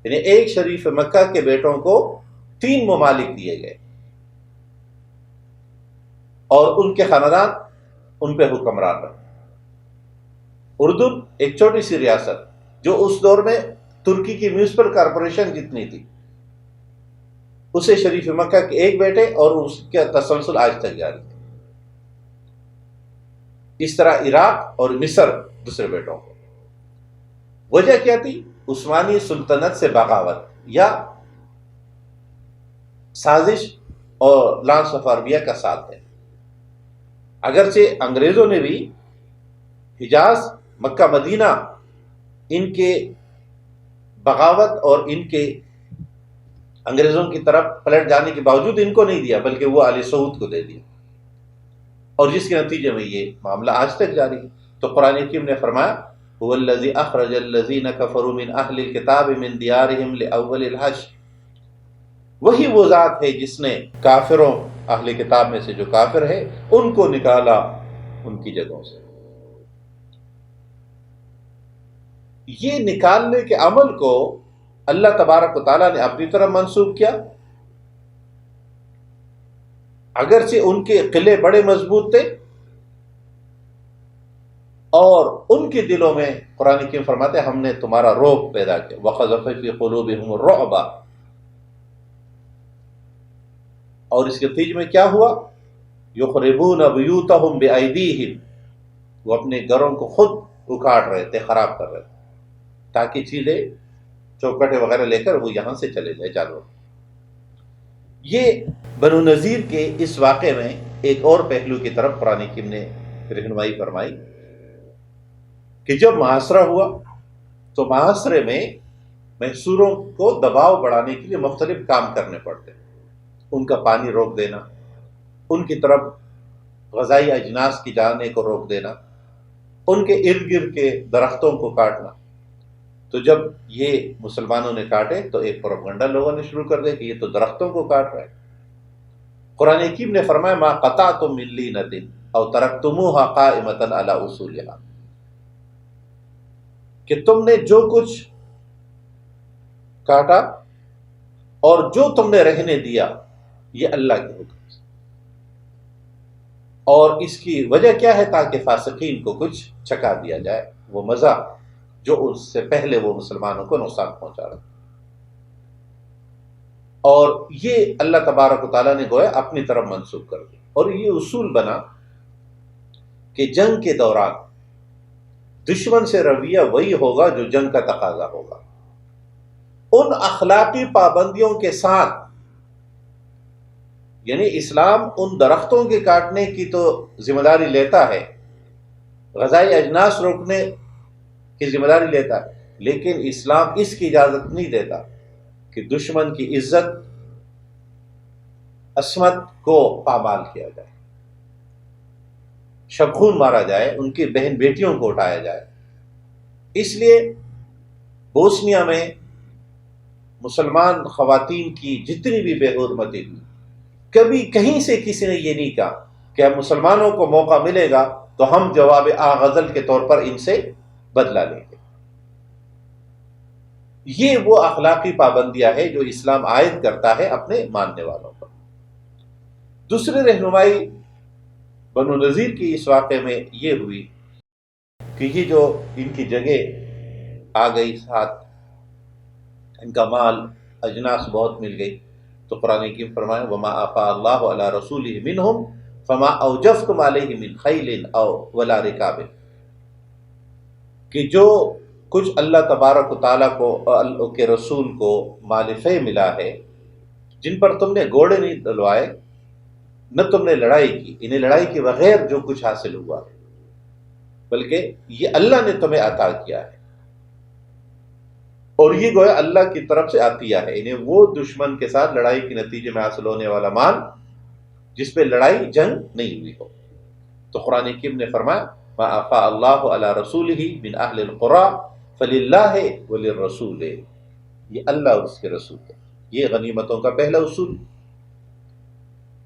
یعنی ایک شریف مکہ کے بیٹوں کو 3 ممالک دیے گئے اور ان کے خاندان ان پہ حکمران رہے۔ اردن ایک چھوٹی سی ریاست جو اس دور میں ترکی کی میونسپل کارپوریشن جتنی تھی، اسے شریف مکہ کے ایک بیٹے اور اس کا تسلسل آج تک جاری ہے۔ اس طرح عراق اور مصر دوسرے بیٹوں کو۔ وجہ کیا تھی؟ عثمانی سلطنت سے بغاوت یا سازش اور لانس آف عربیہ کا ساتھ ہے۔ اگرچہ انگریزوں نے بھی حجاز، مکہ، مدینہ ان کے بغاوت اور ان کے انگریزوں کی طرف پلٹ جانے کے باوجود ان کو نہیں دیا، بلکہ وہ آل سعود کو دے دیا، اور جس کے نتیجے میں یہ معاملہ آج تک جاری ہے۔ تو قرآن حکیم نے فرمایا هو الذی اخرج الذین کفروا من اہل الکتاب من دیارہم لأول الحشر، وہی وہ ذات ہے جس نے کافروں، اہل کتاب میں سے جو کافر ہے، ان کو نکالا ان کی جگہوں سے۔ یہ نکالنے کے عمل کو اللہ تبارک و تعالیٰ نے اپنی طرف منسوب کیا، اگرچہ ان کے قلعے بڑے مضبوط تھے، اور ان کے دلوں میں قرآن حکیم فرماتے ہیں ہم نے تمہارا رعب پیدا کیا، وَقَذَفَ فِي قُلُوبِهِمُ الرُّعْبَ، اور اس کے نتیجے میں کیا ہوا؟ يُخْرِبُونَ بُيُوتَهُمْ بِأَيْدِيهِمْ، وہ اپنے گھروں کو خود اکاڑ رہے تھے، خراب کر رہے تھے، تاکہ چیزیں چوکٹے وغیرہ لے کر وہ یہاں سے چلے جائے جانور۔ یہ بنو نذیر کے اس واقعے میں ایک اور پہلو کی طرف قرآن حکیم نے رہنمائی فرمائی کہ جب محاصرہ ہوا تو محاصرے میں محصوروں کو دباؤ بڑھانے کے لیے مختلف کام کرنے پڑتے، ان کا پانی روک دینا، ان کی طرف غذائی اجناس کی جانے کو روک دینا، ان کے ارد گرد کے درختوں کو کاٹنا۔ تو جب یہ مسلمانوں نے کاٹے تو ایک پروپیگنڈا لوگوں نے شروع کر دیا کہ یہ تو درختوں کو کاٹ رہے ہیں۔ قرآن حکیم نے فرمایا ما قطعتم من لینۃ او ترکتموها قائمۃ علی اصولها، کہ تم نے جو کچھ کاٹا اور جو تم نے رہنے دیا یہ اللہ کے حکم سے، اور اس کی وجہ کیا ہے؟ تاکہ فاسقین کو کچھ چکا دیا جائے، وہ مزہ جو اس سے پہلے وہ مسلمانوں کو نقصان پہنچا رہا۔ اور یہ اللہ تبارک و تعالیٰ نے گویا اپنی طرف منسوخ کر دیا، اور یہ اصول بنا کہ جنگ کے دوران دشمن سے رویہ وہی ہوگا جو جنگ کا تقاضا ہوگا۔ ان اخلاقی پابندیوں کے ساتھ، یعنی اسلام ان درختوں کے کاٹنے کی تو ذمہ داری لیتا ہے، غذائی اجناس روکنے کی ذمہ داری لیتا ہے، لیکن اسلام اس کی اجازت نہیں دیتا کہ دشمن کی عزت عصمت کو پامال کیا جائے، شبخون مارا جائے، ان کی بہن بیٹیوں کو اٹھایا جائے۔ اس لیے بوسنیا میں مسلمان خواتین کی جتنی بھی بے حرمتی ہوئی، کبھی کہیں سے کسی نے یہ نہیں کہا کہ اب مسلمانوں کو موقع ملے گا تو ہم جواب غزل کے طور پر ان سے بدلہ لیں گے۔ یہ وہ اخلاقی پابندیاں ہے جو اسلام عائد کرتا ہے اپنے ماننے والوں پر۔ دوسری رہنمائی بنو نذیر کی اس واقعے میں یہ ہوئی کہ یہ جو ان کی جگہ آ گئی، ساتھ ان کا مال اجناس بہت مل گئی، تو قرآن حکیم فرمائے وما آفا اللہ علی رسولہ منہم فما اوجفتم علیہ من خیل او ولا رکاب، کہ جو کچھ اللہ تبارک و تعالیٰ کو کے رسول کو مال فے ملا ہے، جن پر تم نے گھوڑے نہیں ڈلوائے، نہ تم نے لڑائی کی، انہیں لڑائی کے بغیر جو کچھ حاصل ہوا، بلکہ یہ اللہ نے تمہیں عطا کیا ہے، اور یہ گویا اللہ کی طرف سے عطیہ ہے، انہیں وہ دشمن کے ساتھ لڑائی کے نتیجے میں حاصل ہونے والا مال جس پہ لڑائی جنگ نہیں ہوئی ہو۔ تو قرآن حکیم نے فرمایا ما افاء اللہ علی رسولہ من اہل القری فللہ وللرسول، یہ اللہ اور اس کے رسول ہے، یہ غنیمتوں کا پہلا اصول۔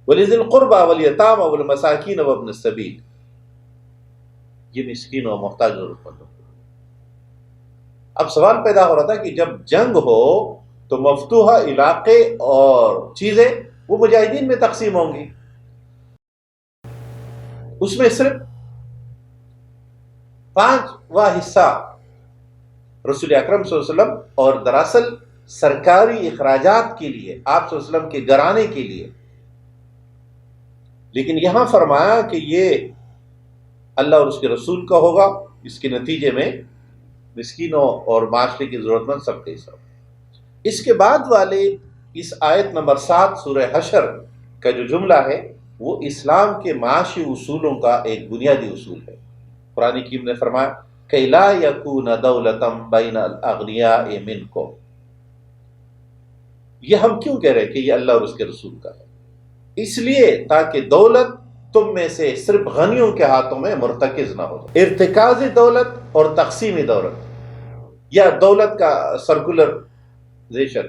وَلِذِي الْقُرْبَى وَالْيَتَامَى وَالْمَسَاكِينَ وَابْنِ السَّبِيلِ، یہ مسکینوں اور محتاج ضرورت مندوں۔ اب سوال پیدا ہو رہا تھا کہ جب جنگ ہو تو مفتوحہ علاقے اور چیزیں وہ مجاہدین میں تقسیم ہوں گی، اس میں صرف 5واں حصہ رسول اکرم صلی اللہ علیہ وسلم اور دراصل سرکاری اخراجات کے لیے، آپ صلی اللہ علیہ وسلم کے گھرانے کے لیے، لیکن یہاں فرمایا کہ یہ اللہ اور اس کے رسول کا ہوگا، اس کے نتیجے میں مسکینوں اور معاشرے کی ضرورت مند سب کے حصہ۔ اس کے بعد والے اس آیت نمبر 7 سورہ حشر کا جو جملہ ہے وہ اسلام کے معاشی اصولوں کا ایک بنیادی اصول ہے۔ قرآن حکیم نے فرمایا کہ لا یکون دولتم بین الاغنیاء منکم، یہ ہم کیوں کہہ رہے ہیں کہ یہ اللہ اور اس کے رسول کا ہے؟ اس لیے تاکہ دولت تم میں سے صرف غنیوں کے ہاتھوں میں مرتکز نہ ہو۔ ارتکازی دولت اور تقسیمی دولت، یا دولت کا سرکولرزیشن،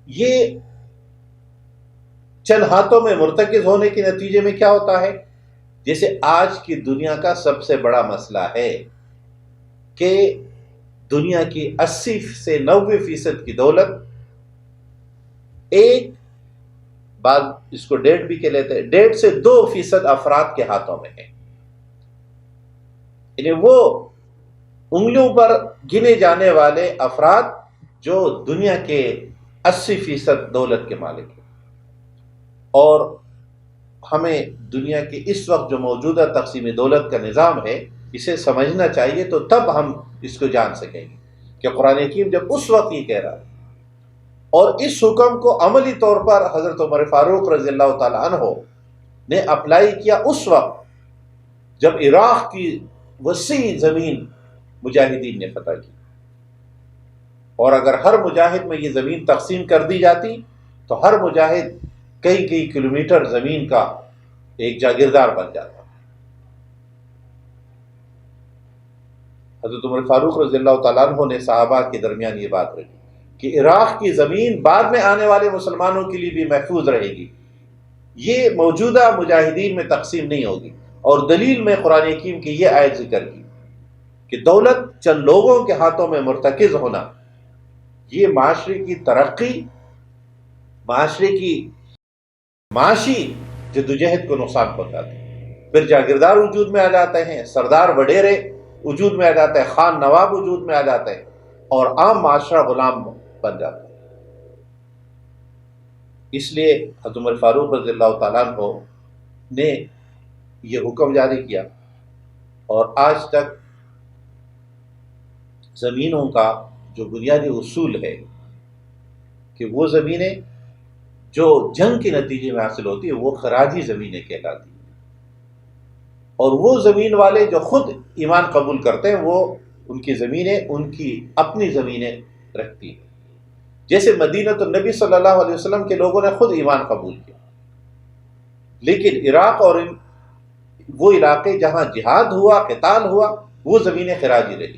یہ چند ہاتھوں میں مرتکز ہونے کے نتیجے میں کیا ہوتا ہے؟ جیسے آج کی دنیا کا سب سے بڑا مسئلہ ہے کہ دنیا کی 80 سے 90% کی دولت ایک بعض اس کو 1.5 بھی کہہ لیتے ہیں، 1.5 سے 2% افراد کے ہاتھوں میں ہے، یعنی وہ انگلیوں پر گنے جانے والے افراد جو دنیا کے 80% دولت کے مالک ہیں۔ اور ہمیں دنیا کے اس وقت جو موجودہ تقسیم دولت کا نظام ہے اسے سمجھنا چاہیے، تو تب ہم اس کو جان سکیں گے کہ قرآن حکیم جب اس وقت یہ کہہ رہا ہے اور اس حکم کو عملی طور پر حضرت عمر فاروق رضی اللہ تعالی عنہ نے اپلائی کیا اس وقت جب عراق کی وسیع زمین مجاہدین نے فتح کی، اور اگر ہر مجاہد میں یہ زمین تقسیم کر دی جاتی تو ہر مجاہد کئی کلومیٹر زمین کا ایک جاگیردار بن جاتا۔ حضرت عمر فاروق رضی اللہ تعالیٰ عنہ نے صحابہ کے درمیان یہ بات رکھی کہ عراق کی زمین بعد میں آنے والے مسلمانوں کے لیے بھی محفوظ رہے گی، یہ موجودہ مجاہدین میں تقسیم نہیں ہوگی۔ اور دلیل میں قرآن حکیم کی یہ آیت ذکر کی کہ دولت چند لوگوں کے ہاتھوں میں مرتکز ہونا یہ معاشرے کی ترقی، معاشرے کی معاشی جدوجہد کو نقصان پہنچاتے ہیں۔ پھر جاگیردار وجود میں آ جاتے ہیں، سردار وڈیرے وجود میں آ جاتے ہیں، خان نواب وجود میں آ جاتے ہیں، اور عام معاشرہ غلام بن جاتا ہے۔ اس لیے حضرت عمر فاروق رضی اللہ تعالیٰ عنہ نے یہ حکم جاری کیا، اور آج تک زمینوں کا جو بنیادی اصول ہے کہ وہ زمینیں جو جنگ کے نتیجے میں حاصل ہوتی ہے وہ خراجی زمینیں کہلاتی ہیں، اور وہ زمین والے جو خود ایمان قبول کرتے ہیں وہ ان کی زمینیں ان کی اپنی زمینیں رکھتی ہیں. جیسے مدینہ النبی صلی اللہ علیہ وسلم کے لوگوں نے خود ایمان قبول کیا، لیکن عراق اور وہ علاقے جہاں جہاد ہوا، قتال ہوا، وہ زمینیں خراجی رہی.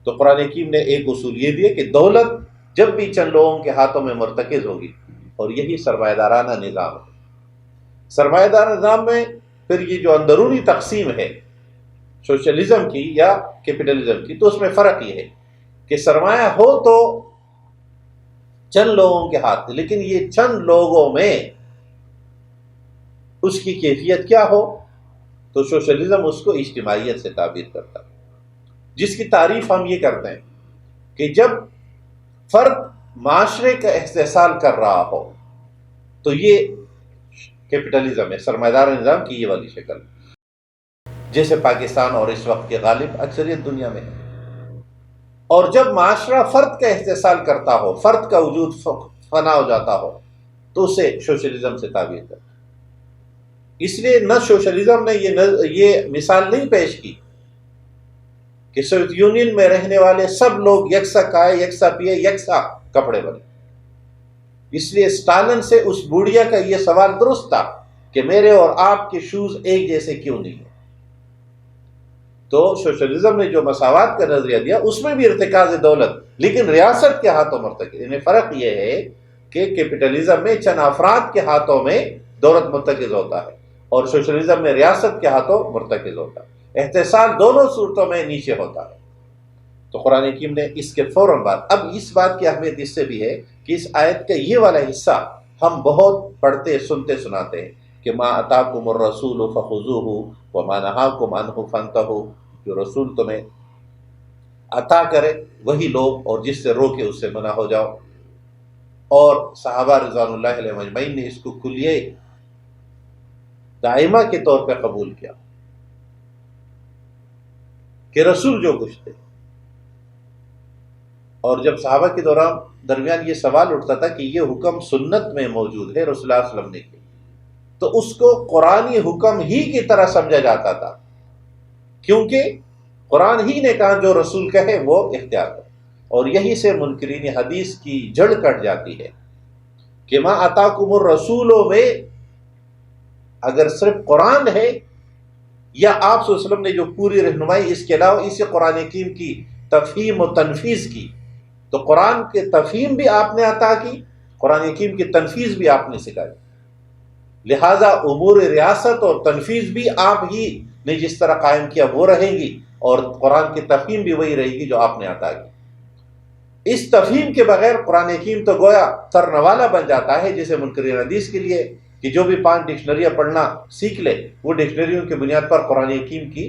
تو قرآن حکیم نے ایک اصول یہ دیا کہ دولت جب بھی چند لوگوں کے ہاتھوں میں مرتکز ہوگی، اور یہی سرمایہ دارانہ نظام ہے. سرمایہ دار نظام میں پھر یہ جو اندرونی تقسیم ہے سوشلزم کی یا کیپٹلزم کی، تو اس میں فرق یہ ہے کہ سرمایہ ہو تو چند لوگوں کے ہاتھ، لیکن یہ چند لوگوں میں اس کی کیفیت کیا ہو، تو سوشلزم اس کو اجتماعیت سے تعبیر کرتا ہے، جس کی تعریف ہم یہ کرتے ہیں کہ جب فرد معاشرے کا استحصال کر رہا ہو تو یہ کیپٹلزم ہے، سرمایہ دار نظام کی یہ والی شکل، جیسے پاکستان اور اس وقت کے غالب اکثریت دنیا میں ہے. اور جب معاشرہ فرد کا استحصال کرتا ہو، فرد کا وجود فنا ہو جاتا ہو، تو اسے سوشلزم سے تعبیر کرتا ہے. اس لیے نہ سوشلزم نے یہ مثال نہیں پیش کی کہ سوویت یونین میں رہنے والے سب لوگ یکساں کھائے، یکساں پیے، یکساں کپڑے بنے. اس لیے اسٹالن سے اس بوڑھیا کا یہ سوال درست تھا کہ میرے اور آپ کے شوز ایک جیسے کیوں نہیں ہیں. تو سوشلزم نے جو مساوات کا نظریہ دیا اس میں بھی ارتکاز دولت، لیکن ریاست کے ہاتھوں مرتکز. انہیں فرق یہ ہے کہ کیپٹلزم میں چند افراد کے ہاتھوں میں دولت مرتکز ہوتا ہے، اور سوشلزم میں ریاست کے ہاتھوں مرتکز ہوتا ہے. احتساب دونوں صورتوں میں نیچے ہوتا ہے. تو قرآن حکیم نے اس کے فوراً بعد، اب اس بات کی اہمیت اس سے بھی ہے کہ اس آیت کا یہ والا حصہ ہم بہت پڑھتے سنتے سناتے ہیں کہ ما اتاکم الرسول فخذوہ وما نہاکم عنہ فانتہوا. جو رسول تمہیں عطا کرے وہی لو، اور جس سے روکے اس سے منع ہو جاؤ. اور صحابہ رضوان اللہ علیہ اجمعین نے اس کو کلیہ دائمہ کے طور پہ قبول کیا کہ رسول جو کچھ تھے. اور جب صحابہ کے درمیان یہ سوال اٹھتا تھا کہ یہ حکم سنت میں موجود ہے رسول اللہ صلی اللہ علیہ وسلم نے کیا، تو اس کو قرآنی حکم ہی کی طرح سمجھا جاتا تھا، کیونکہ قرآن ہی نے کہا جو رسول کہے وہ اختیار کرے. اور یہی سے منکرین حدیث کی جڑ کٹ جاتی ہے کہ ما اتاکم الرسولوں میں اگر صرف قرآن ہے یا آپ صلی اللہ علیہ وسلم نے جو پوری رہنمائی اس کے علاوہ اسے قرآن حکیم کی تفہیم و تنفیذ کی، تو قرآن کے تفہیم بھی آپ نے عطا کی، قرآن حکیم کی تنفیذ بھی آپ نے سکھائی. لہذا امور ریاست اور تنفیذ بھی آپ ہی نے جس طرح قائم کیا وہ رہیں گی، اور قرآن کی تفہیم بھی وہی رہے گی جو آپ نے عطا کی. اس تفہیم کے بغیر قرآن حکیم تو گویا ترنوالا بن جاتا ہے، جیسے منکرین حدیث کے لیے کہ جو بھی 5 ڈکشنریاں پڑھنا سیکھ لے وہ ڈکشنریوں کی بنیاد پر قرآن حکیم کی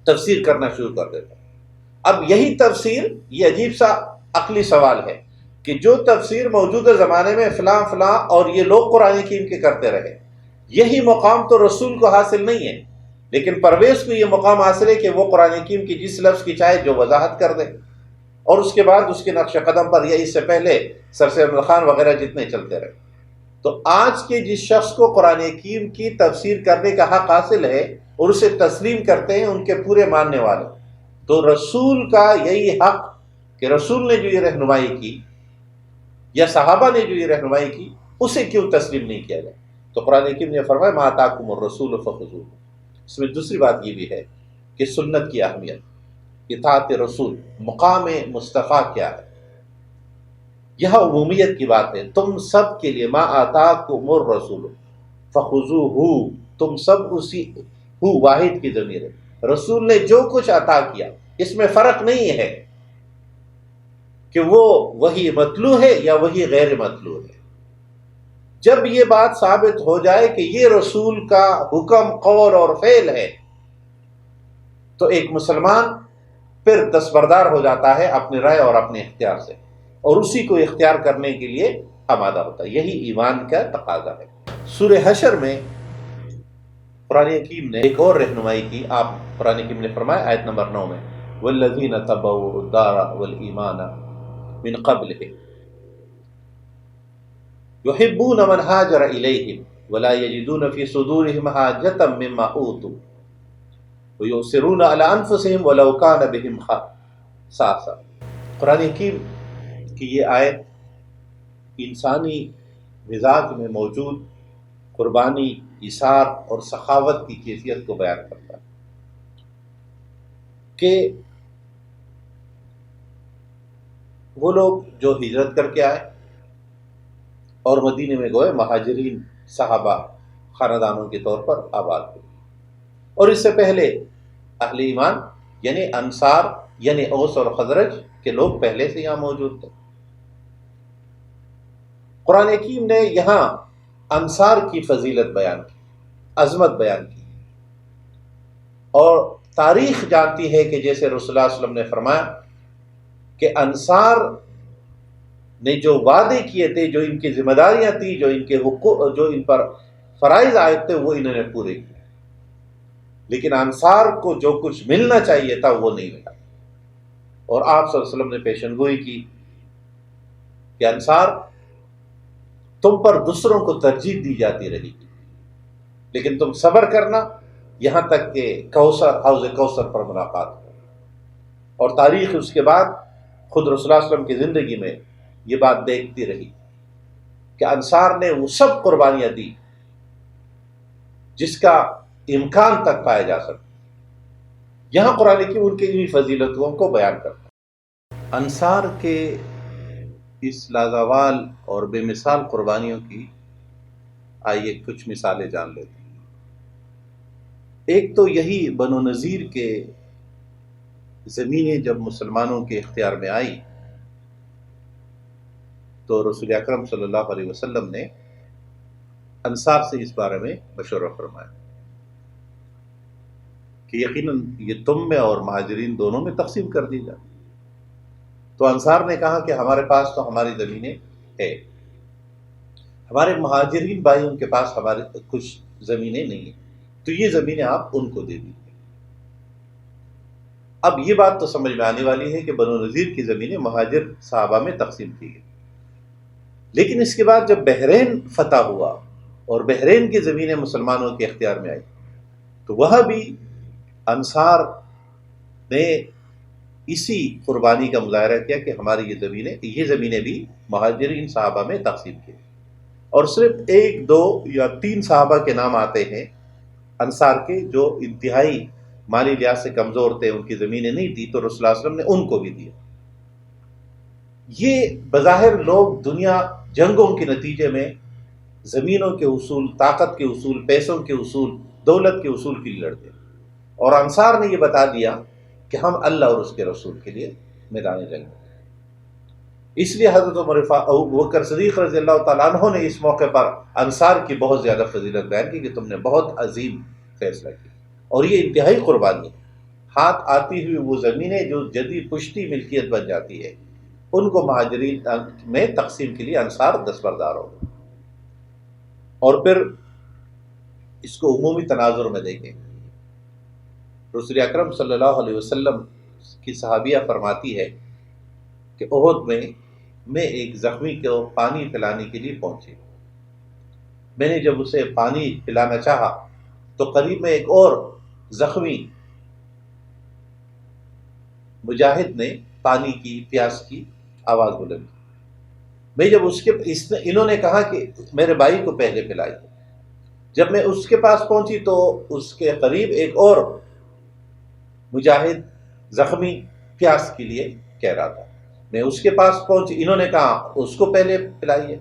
تفسیر کرنا شروع کر دیتا ہے. اب یہی تفسیر، یہ عجیب سا عقلی سوال ہے کہ جو تفسیر موجودہ زمانے میں فلاں فلاں اور یہ لوگ قرآن حکیم کے کرتے رہے، یہی مقام تو رسول کو حاصل نہیں ہے، لیکن پرویز کو یہ مقام حاصل ہے کہ وہ قرآن حکیم کی جس لفظ کی چاہے جو وضاحت کر دے، اور اس کے بعد اس کے نقش قدم پر یا اس سے پہلے سر سید احمد خان وغیرہ جتنے چلتے رہے. تو آج کے جس شخص کو قرآن حکیم کی تفسیر کرنے کا حق حاصل ہے اور اسے تسلیم کرتے ہیں ان کے پورے ماننے والے، تو رسول کا یہی حق کہ رسول نے جو یہ رہنمائی کی یا صحابہ نے جو یہ رہنمائی کی اسے کیوں تسلیم نہیں کیا جائے. تو قرآن حکیم نے فرمایا ما آتاکم الرسول فخذوہ. اس میں دوسری بات یہ بھی ہے کہ سنت کی اہمیت، اطاعت رسول، مقام مصطفیٰ کیا ہے. یہاں عمومیت کی بات ہے، تم سب کے لیے ما آتاکم الرسول فخذوہ، تم سب اسی واحد کی ضمیر ہے. رسول نے جو کچھ عطا کیا اس میں فرق نہیں ہے کہ وہ وہی مطلوع ہے یا وہی غیر مطلوع ہے. جب یہ بات ثابت ہو جائے کہ یہ رسول کا حکم قول اور فعل ہے تو ایک مسلمان پھر دستبردار ہو جاتا ہے اپنی رائے اور اپنے اختیار سے، اور اسی کو اختیار کرنے کے لیے آمادہ ہوتا ہے. یہی ایمان کا تقاضا ہے. سورہ حشر میں قرآن حکیم نے ایک اور رہنمائی کی. آپ قرآن حکیم نے فرمایا آیت نمبر 9 میں والذین تبوؤا الدار والایمان من قبلهم یحبون من ہاجر الیہم ولا یجدون فی صدورہم حاجۃ مما اوتوا ویؤثرون علی انفسہم ولو کان بہم خصاصہ. قرآن حکیم کی یہ آیت انسانی مزاج میں موجود قربانی، ایثار اور سخاوت کی کیفیت کو بیان کرتا ہے کہ وہ لوگ جو ہجرت کر کے آئے اور مدینے میں گئے مہاجرین صحابہ خاندانوں کے طور پر آباد ہوئے، اور اس سے پہلے اہل ایمان یعنی انصار یعنی اوس اور خزرج کے لوگ پہلے سے یہاں موجود تھے. قرآن حکیم نے یہاں انصار کی فضیلت بیان کی، عظمت بیان کی، اور تاریخ جانتی ہے کہ جیسے رسول اللہ صلی اللہ علیہ وسلم نے فرمایا کہ انصار نے جو وعدے کیے تھے، جو ان کی ذمہ داریاں تھیں، جو ان کے حقوق، جو ان پر فرائض عائد تھے، وہ انہوں نے پورے کیے، لیکن انصار کو جو کچھ ملنا چاہیے تھا وہ نہیں ملا. اور آپ صلی اللہ علیہ وسلم نے پیشن گوئی کی کہ انصار تم پر دوسروں کو ترجیح دی جاتی رہی لیکن تم صبر کرنا یہاں تک کہ کوثر، حوض کوثر پر ملاقات ہو. اور تاریخ اس کے بعد خود رسول اللہ صلی اللہ علیہ وسلم کی زندگی میں یہ بات دیکھتی رہی کہ انصار نے وہ سب قربانیاں دی جس کا امکان تک پایا جا سکتا. یہاں قرآن کی ان کی انہی فضیلتوں کو بیان کرتا ہے. انصار کے اس لازوال اور بے مثال قربانیوں کی آئیے کچھ مثالیں جان لیتے ہیں. ایک تو یہی بنو نذیر کے زمینیں جب مسلمانوں کے اختیار میں آئی تو رسول اکرم صلی اللہ علیہ وسلم نے انصار سے اس بارے میں مشورہ فرمایا کہ یقیناً یہ تم میں اور مہاجرین دونوں میں تقسیم کر دی جائے. تو انصار نے کہا کہ ہمارے پاس تو ہماری زمینیں ہے، ہمارے مہاجرین بھائیوں کے پاس ہمارے کچھ زمینیں نہیں ہیں، تو یہ زمینیں آپ ان کو دے دیجیے. اب یہ بات تو سمجھ میں آنے والی ہے کہ بنو نذیر کی زمینیں مہاجر صحابہ میں تقسیم کی گئی، لیکن اس کے بعد جب بحرین فتح ہوا اور بحرین کی زمینیں مسلمانوں کے اختیار میں آئی تو وہاں بھی انصار نے اسی قربانی کا مظاہرہ کیا کہ ہماری یہ زمینیں بھی مہاجرین صحابہ میں تقسیم کی. اور صرف 1 2 یا 3 صحابہ کے نام آتے ہیں انصار کے جو انتہائی مالی لحاظ سے کمزور تھے، ان کی زمینیں نہیں تھی، تو رسول اللہ صلی اللہ علیہ وسلم نے ان کو بھی دیا. یہ بظاہر لوگ دنیا جنگوں کے نتیجے میں زمینوں کے حصول، طاقت کے حصول، پیسوں کے حصول، دولت کے حصول کے لیے لڑتے، اور انصار نے یہ بتا دیا کہ ہم اللہ اور اس کے رسول کے لیے میدان جنگ میں. اس لیے حضرت عمر ابوبکر صدیق رضی اللہ تعالیٰ عنہ نے اس موقع پر انصار کی بہت زیادہ فضیلت بیان کی کہ تم نے بہت عظیم فیصلہ کیا، اور یہ انتہائی قربانی. ہاتھ آتی ہوئی وہ زمینیں جو جدید پشتی ملکیت بن جاتی ہے، ان کو مہاجرین میں تقسیم کے لیے انصار دستبردار ہو گئے. اور پھر اس کو عمومی تناظر میں دیکھیں. رسول اکرم صلی اللہ علیہ وسلم کی صحابیہ فرماتی ہے کہ احد میں ایک زخمی کو پانی پلانے کے لیے پہنچی. میں نے جب اسے پانی پلانا چاہا تو قریب میں ایک اور زخمی مجاہد نے پانی کی پیاس کی آواز بلند کی. میں جب انہوں نے کہا کہ میرے بھائی کو پہلے پلائیے. جب میں اس کے پاس پہنچی تو اس کے قریب ایک اور مجاہد زخمی پیاس کے لیے کہہ رہا تھا. میں اس کے پاس پہنچی، انہوں نے کہا اس کو پہلے پلائیے.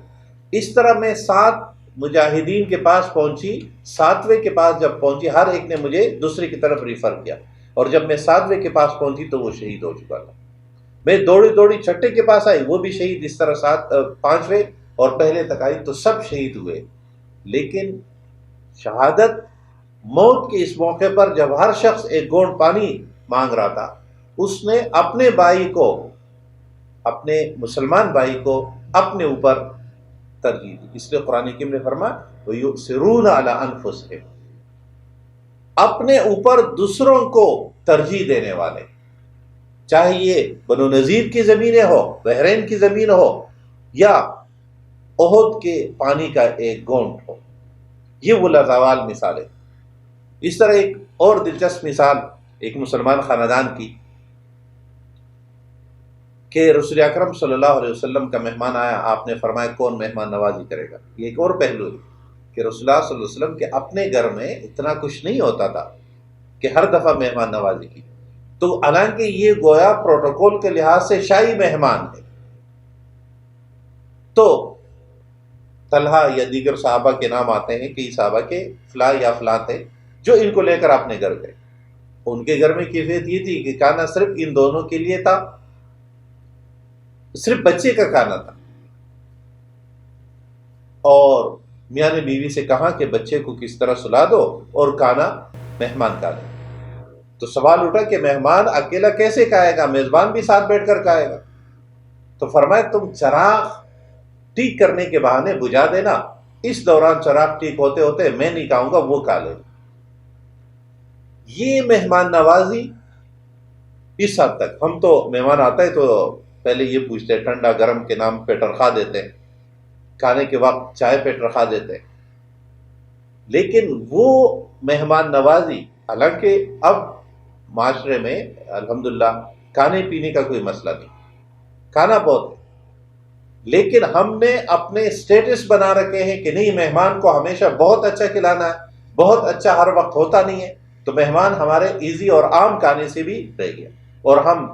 اس طرح میں 7 مجاہدین کے پاس پہنچی. 7ویں کے پاس جب پہنچی، ہر ایک نے مجھے دوسرے کی طرف ریفر کیا، اور جب میں 7ویں کے پاس پہنچی تو وہ شہید ہو چکا تھا. میں دوڑی 6 کے پاس آئی، وہ بھی شہید. اس طرح 5ویں اور پہلے تک آئی تو سب شہید ہوئے. لیکن شہادت موت کے اس موقع پر جب ہر شخص ایک گھونٹ پانی مانگ رہا تھا، اس نے اپنے بھائی کو، اپنے مسلمان بھائی کو اپنے اوپر ترجیح دی. اس لیے قرآن کریم نے فرمایا وَيُؤْثِرُونَ عَلَىٰ أَنفُسِهِمْ، اپنے اوپر دوسروں کو ترجیح دینے والے، چاہے یہ بنو نذیر کی زمینیں ہو، بحرین کی زمین ہو، یا احد کے پانی کا ایک گونٹ ہو. یہ وہ لازوال مثالیں. اس طرح ایک اور دلچسپ مثال ایک مسلمان خاندان کی کہ رسول اکرم صلی اللہ علیہ وسلم کا مہمان آیا، آپ نے فرمایا کون مہمان نوازی کرے گا. یہ ایک اور پہلو ہے کہ رسول اللہ صلی اللہ علیہ وسلم کے اپنے گھر میں اتنا کچھ نہیں ہوتا تھا کہ ہر دفعہ مہمان نوازی کی. تو حالانکہ یہ گویا پروٹوکول کے لحاظ سے شاہی مہمان ہے. تو طلحہ یا دیگر صحابہ کے نام آتے ہیں، کئی صحابہ کے فلاں یا فلاں تھے جو ان کو لے کر اپنے گھر گئے. ان کے گھر میں کیفیت یہ تھی کہ کھانا صرف ان دونوں کے لیے تھا، صرف بچے کا کھانا تھا، اور میاں نے بیوی سے کہا کہ بچے کو کس طرح سلا دو اور کھانا مہمان کا لے. تو سوال اٹھا کہ مہمان اکیلا کیسے کھائے گا، میزبان بھی ساتھ بیٹھ کر کھائے گا. تو فرمایا تم چراغ ٹھیک کرنے کے بہانے بجھا دینا، اس دوران چراغ ٹھیک ہوتے ہوتے میں نہیں کھاؤں گا، وہ کھا لے. یہ مہمان نوازی اس حد تک. ہم تو مہمان آتا ہے تو پہلے یہ پوچھتے ٹھنڈا گرم کے نام پہ ٹرخا دیتے ہیں، کھانے کے وقت چائے پہ ٹرخا دیتے ہیں. لیکن وہ مہمان نوازی، حالانکہ اب معاشرے میں الحمدللہ کھانے پینے کا کوئی مسئلہ نہیں، کھانا بہت ہے، لیکن ہم نے اپنے سٹیٹس بنا رکھے ہیں کہ نہیں مہمان کو ہمیشہ بہت اچھا کھلانا ہے، بہت اچھا ہر وقت ہوتا نہیں ہے. تو مہمان ہمارے ایزی اور عام کھانے سے بھی رہ گیا، اور ہم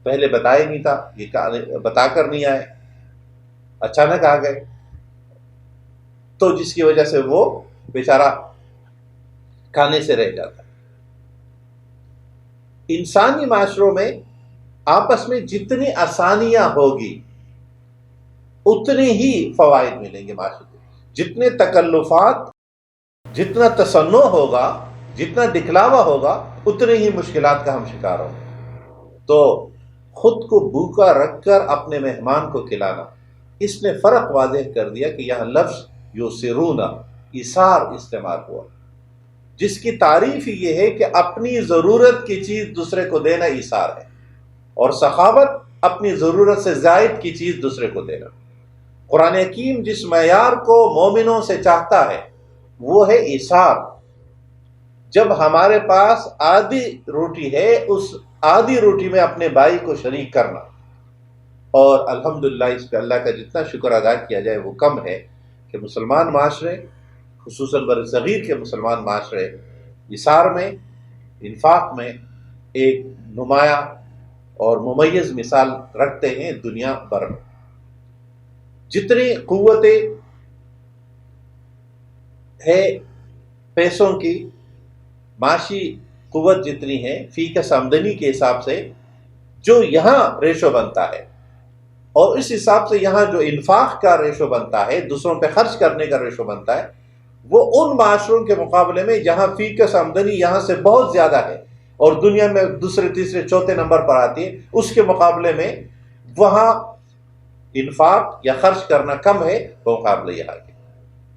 پہلے بتایا نہیں تھا، یہ بتا کر نہیں آئے، اچانک آ گئے، تو جس کی وجہ سے وہ بیچارہ کھانے سے رہ جاتا. انسانی معاشروں میں آپس میں جتنی آسانیاں ہوگی اتنے ہی فوائد ملیں گے معاشرے کو. جتنے تکلفات، جتنا تصنع ہوگا، جتنا دکھلاوا ہوگا، اتنے ہی مشکلات کا ہم شکار ہوں گے. تو خود کو بھوکا رکھ کر اپنے مہمان کو کھلانا، اس نے فرق واضح کر دیا کہ یہاں لفظ یسرون ایثار استعمال ہوا، جس کی تعریف یہ ہے کہ اپنی ضرورت کی چیز دوسرے کو دینا ایثار ہے، اور سخاوت اپنی ضرورت سے زائد کی چیز دوسرے کو دینا. قرآن حکیم جس معیار کو مومنوں سے چاہتا ہے وہ ہے ایثار. جب ہمارے پاس آدھی روٹی ہے، اس آدھی روٹی میں اپنے بھائی کو شریک کرنا. اور الحمدللہ اس پہ اللہ کا جتنا شکر ادا کیا جائے وہ کم ہے کہ مسلمان معاشرے، خصوصاً برصغیر کے مسلمان معاشرے، ایثار میں، انفاق میں ایک نمایاں اور ممیز مثال رکھتے ہیں دنیا بھر میں. جتنی قوتیں ہے پیسوں کی، معاشی قوت جتنی ہے فی کس آمدنی کے حساب سے جو یہاں ریشو بنتا ہے، اور اس حساب سے یہاں جو انفاق کا ریشو بنتا ہے، دوسروں پہ خرچ کرنے کا ریشو بنتا ہے، وہ ان معاشروں کے مقابلے میں جہاں فی کس آمدنی یہاں سے بہت زیادہ ہے اور دنیا میں دوسرے تیسرے چوتھے نمبر پر آتی ہے، اس کے مقابلے میں وہاں انفاق یا خرچ کرنا کم ہے بمقابلے یہاں کے.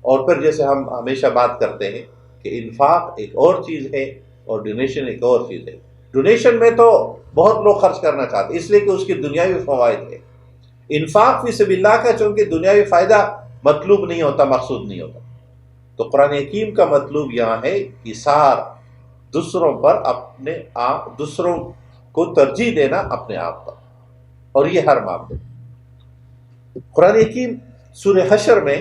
اور پھر جیسے ہم ہمیشہ بات کرتے ہیں کہ انفاق ایک اور چیز ہے اور ڈونیشن ایک اور چیز ہے. ڈونیشن میں تو بہت لوگ خرچ کرنا چاہتے ہیں اس لیے کہ اس کی دنیاوی فوائد ہے. انفاق فی سبیل اللہ کا چونکہ دنیاوی فائدہ مطلوب نہیں ہوتا، مقصود نہیں ہوتا. تو قرآن حکیم کا مطلوب یہاں ہے ایثار، دوسروں پر اپنے آپ، دوسروں کو ترجیح دینا اپنے آپ پر، اور یہ ہر معاملے. قرآن حکیم سورہ حشر میں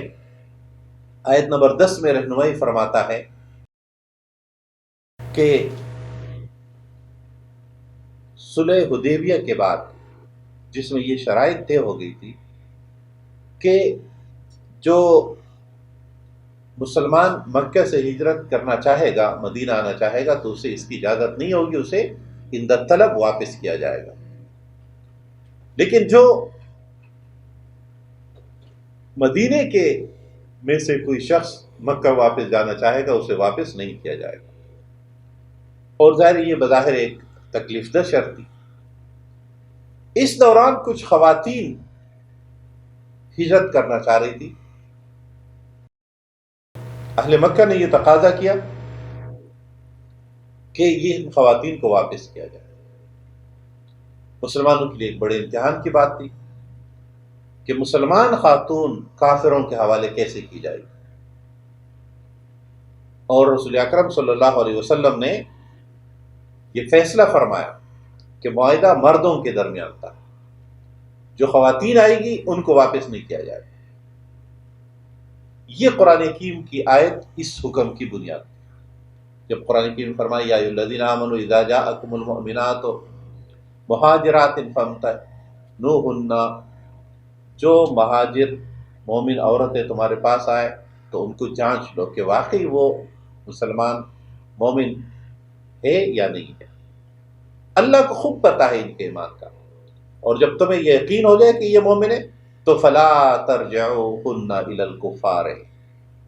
آیت نمبر 10 میں رہنمائی فرماتا ہے کہ صلح حدیبیہ کے بعد، جس میں یہ شرائط طے ہو گئی تھی کہ جو مسلمان مکہ سے ہجرت کرنا چاہے گا، مدینہ آنا چاہے گا، تو اسے اس کی اجازت نہیں ہوگی، اسے عند طلب واپس کیا جائے گا. لیکن جو مدینے کے میں سے کوئی شخص مکہ واپس جانا چاہے گا اسے واپس نہیں کیا جائے گا. اور ظاہر یہ بظاہر ایک تکلیف دہ شرط تھی. اس دوران کچھ خواتین ہجرت کرنا چاہ رہی تھی، اہل مکہ نے یہ تقاضا کیا کہ یہ خواتین کو واپس کیا جائے۔ مسلمانوں کے لیے ایک بڑے امتحان کی بات تھی کہ مسلمان خاتون کافروں کے حوالے کیسے کی جائے گی، اور رسول اکرم صلی اللہ علیہ وسلم نے یہ فیصلہ فرمایا کہ معاہدہ مردوں کے درمیان تھا، جو خواتین آئے گی ان کو واپس نہیں کیا جائے گا۔ یہ قرآن حکیم کی آیت اس حکم کی بنیاد ہے۔ جب قرآن حکیم نے فرمایا یا ایھا الذین آمنوا اذا جاءکم المؤمنات مہاجرات فامتحنوہن، جو مہاجر مومن عورتیں تمہارے پاس آئے تو ان کو جانچ لو کہ واقعی وہ مسلمان مومن ہے یا نہیں ہے۔ اللہ کو خوب پتہ ہے ان کے ایمان کا، اور جب تمہیں یہ یقین ہو جائے کہ یہ مومن ہے تو فلا ترجعوہن الی الکفار،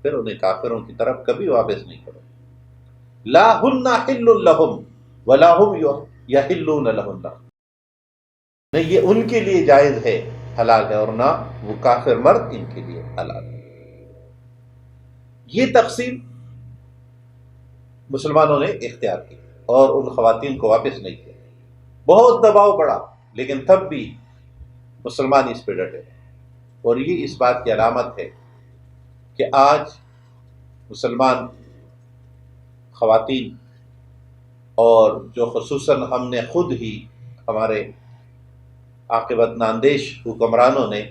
پھر انہیں کافروں کی طرف کبھی واپس نہیں کرو۔ لا ہن حل لہم ولا ہم یحلون لہن، نہ یہ ان کے لیے جائز ہے، حلال ہے، اور نہ وہ کافر مرد ان کے لیے حلال ہے۔ یہ تقسیم مسلمانوں نے اختیار کی اور ان خواتین کو واپس نہیں کیا۔ بہت دباؤ بڑھا، لیکن تب بھی مسلمان اس پہ ڈٹے، اور یہ اس بات کی علامت ہے کہ آج مسلمان خواتین، اور جو خصوصاً ہم نے خود ہی ہمارے عاقبت ناندیش حکمرانوں نے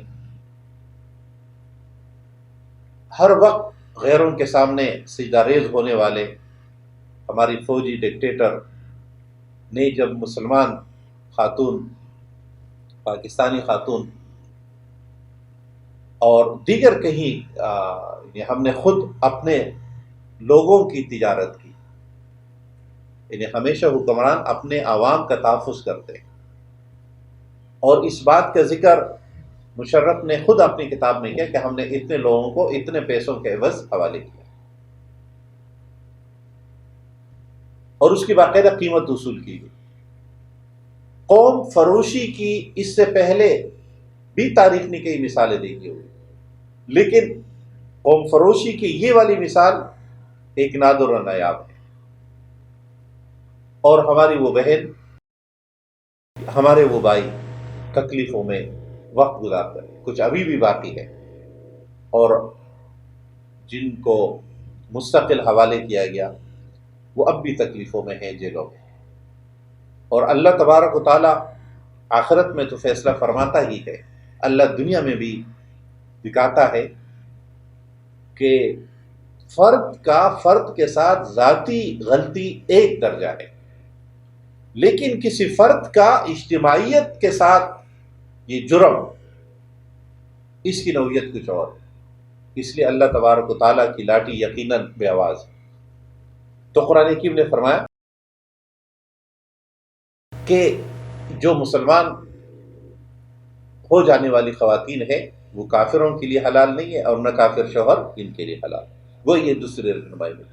ہر وقت غیروں کے سامنے سجدہ ریز ہونے والے ہماری فوجی ڈکٹیٹر نے جب مسلمان خاتون، پاکستانی خاتون اور دیگر کہیں ہم نے خود اپنے لوگوں کی تجارت کی، یعنی ہمیشہ حکمران اپنے عوام کا تحفظ کرتے ہیں، اور اس بات کا ذکر مشرف نے خود اپنی کتاب میں کیا کہ ہم نے اتنے لوگوں کو اتنے پیسوں کے عوض حوالے کیا، اور اس کی باقاعدہ قیمت وصول کی گئی۔ قوم فروشی کی اس سے پہلے بھی تاریخ نے کئی مثالیں دیکھی ہوئی، لیکن قوم فروشی کی یہ والی مثال ایک نادر و نایاب ہے۔ اور ہماری وہ بہن، ہمارے وہ بھائی تکلیفوں میں وقت گزارتے ہیں، کچھ ابھی بھی باقی ہے، اور جن کو مستقل حوالے کیا گیا وہ اب بھی تکلیفوں میں ہیں، جیلوں میں۔ اور اللہ تبارک و تعالیٰ آخرت میں تو فیصلہ فرماتا ہی ہے، اللہ دنیا میں بھی دکھاتا ہے کہ فرد کا فرد کے ساتھ ذاتی غلطی ایک درجہ ہے، لیکن کسی فرد کا اجتماعیت کے ساتھ یہ جرم، اس کی نوعیت کچھ اور ہے۔ اس لیے اللہ تبارک و تعالیٰ کی لاٹھی یقیناً بے آواز ہے۔ تو قرآن حکیم نے فرمایا کہ جو مسلمان ہو جانے والی خواتین ہیں وہ کافروں کے لیے حلال نہیں ہے، اور نہ کافر شوہر ان کے لیے حلال، وہ یہ دوسرے رہنمائی میں۔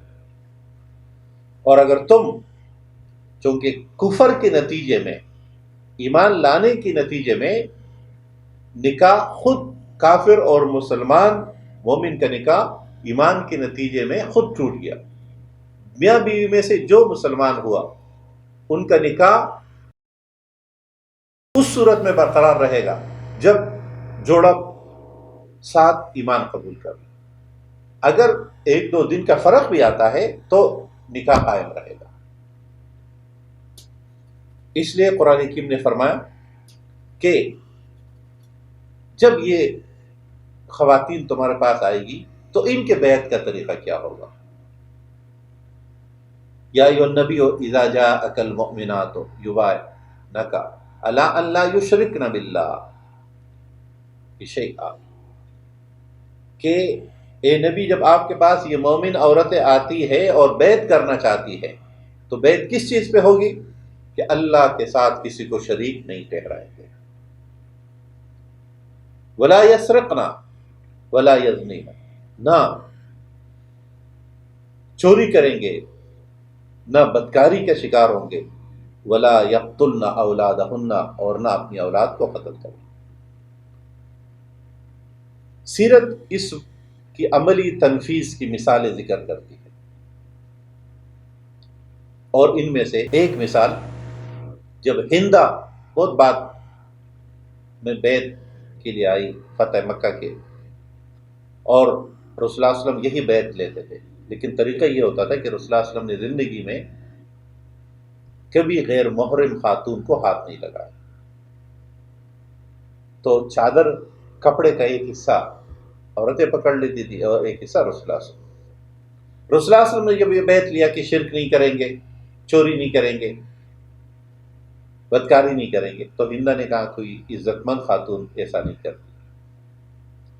اور اگر تم چونکہ کفر کے نتیجے میں، ایمان لانے کے نتیجے میں نکاح خود کافر اور مسلمان مومن کا نکاح ایمان کے نتیجے میں خود ٹوٹ گیا، میاں بیوی میں سے جو مسلمان ہوا ان کا نکاح اس صورت میں برقرار رہے گا جب جوڑا ساتھ ایمان قبول کر لے۔ اگر ایک دو دن کا فرق بھی آتا ہے تو نکاح قائم رہے گا۔ اس لیے قرآن حکیم نے فرمایا کہ جب یہ خواتین تمہارے پاس آئے گی تو ان کے بیعت کا طریقہ کیا ہوگا۔ یا ایھا النبی اذا جاءک المؤمنات یبایعنک علی ان لا یشرکن باللہ شیئا، کہ اے نبی جب آپ کے پاس یہ مومن عورتیں آتی ہے اور بیعت کرنا چاہتی ہے تو بیعت کس چیز پہ ہوگی کہ اللہ کے ساتھ کسی کو شریک نہیں ٹھہرائیں گے۔ ولا یسرقن ولا یزنین، نہ چوری کریں گے، نہ بدکاری کا شکار ہوں گے، ولا یقتلن اولادہن، اور نہ اپنی اولاد کو قتل کریں۔ سیرت اس کی عملی تنفیذ کی مثالیں ذکر کرتی ہے، اور ان میں سے ایک مثال جب ہندا بہت بعد میں بیعت کے لیے آئی فتح مکہ کے، اور رسول اللہ صلی اللہ علیہ وسلم یہی بیعت لیتے تھے، لیکن طریقہ یہ ہوتا تھا کہ رسول اللہ صلی اللہ علیہ وسلم نے زندگی میں کبھی غیر محرم خاتون کو ہاتھ نہیں لگایا، تو چادر کپڑے کا ایک حصہ عورتیں پکڑ لیتی تھی اور ایک حصہ رسول اللہ صلی اللہ علیہ وسلم۔ رسول اللہ صلی اللہ علیہ وسلم نے جب یہ بیعت لیا کہ شرک نہیں کریں گے، چوری نہیں کریں گے، بدکاری نہیں کریں گے، تو ہندا نے کہا کوئی عزت مند خاتون ایسا نہیں کرتی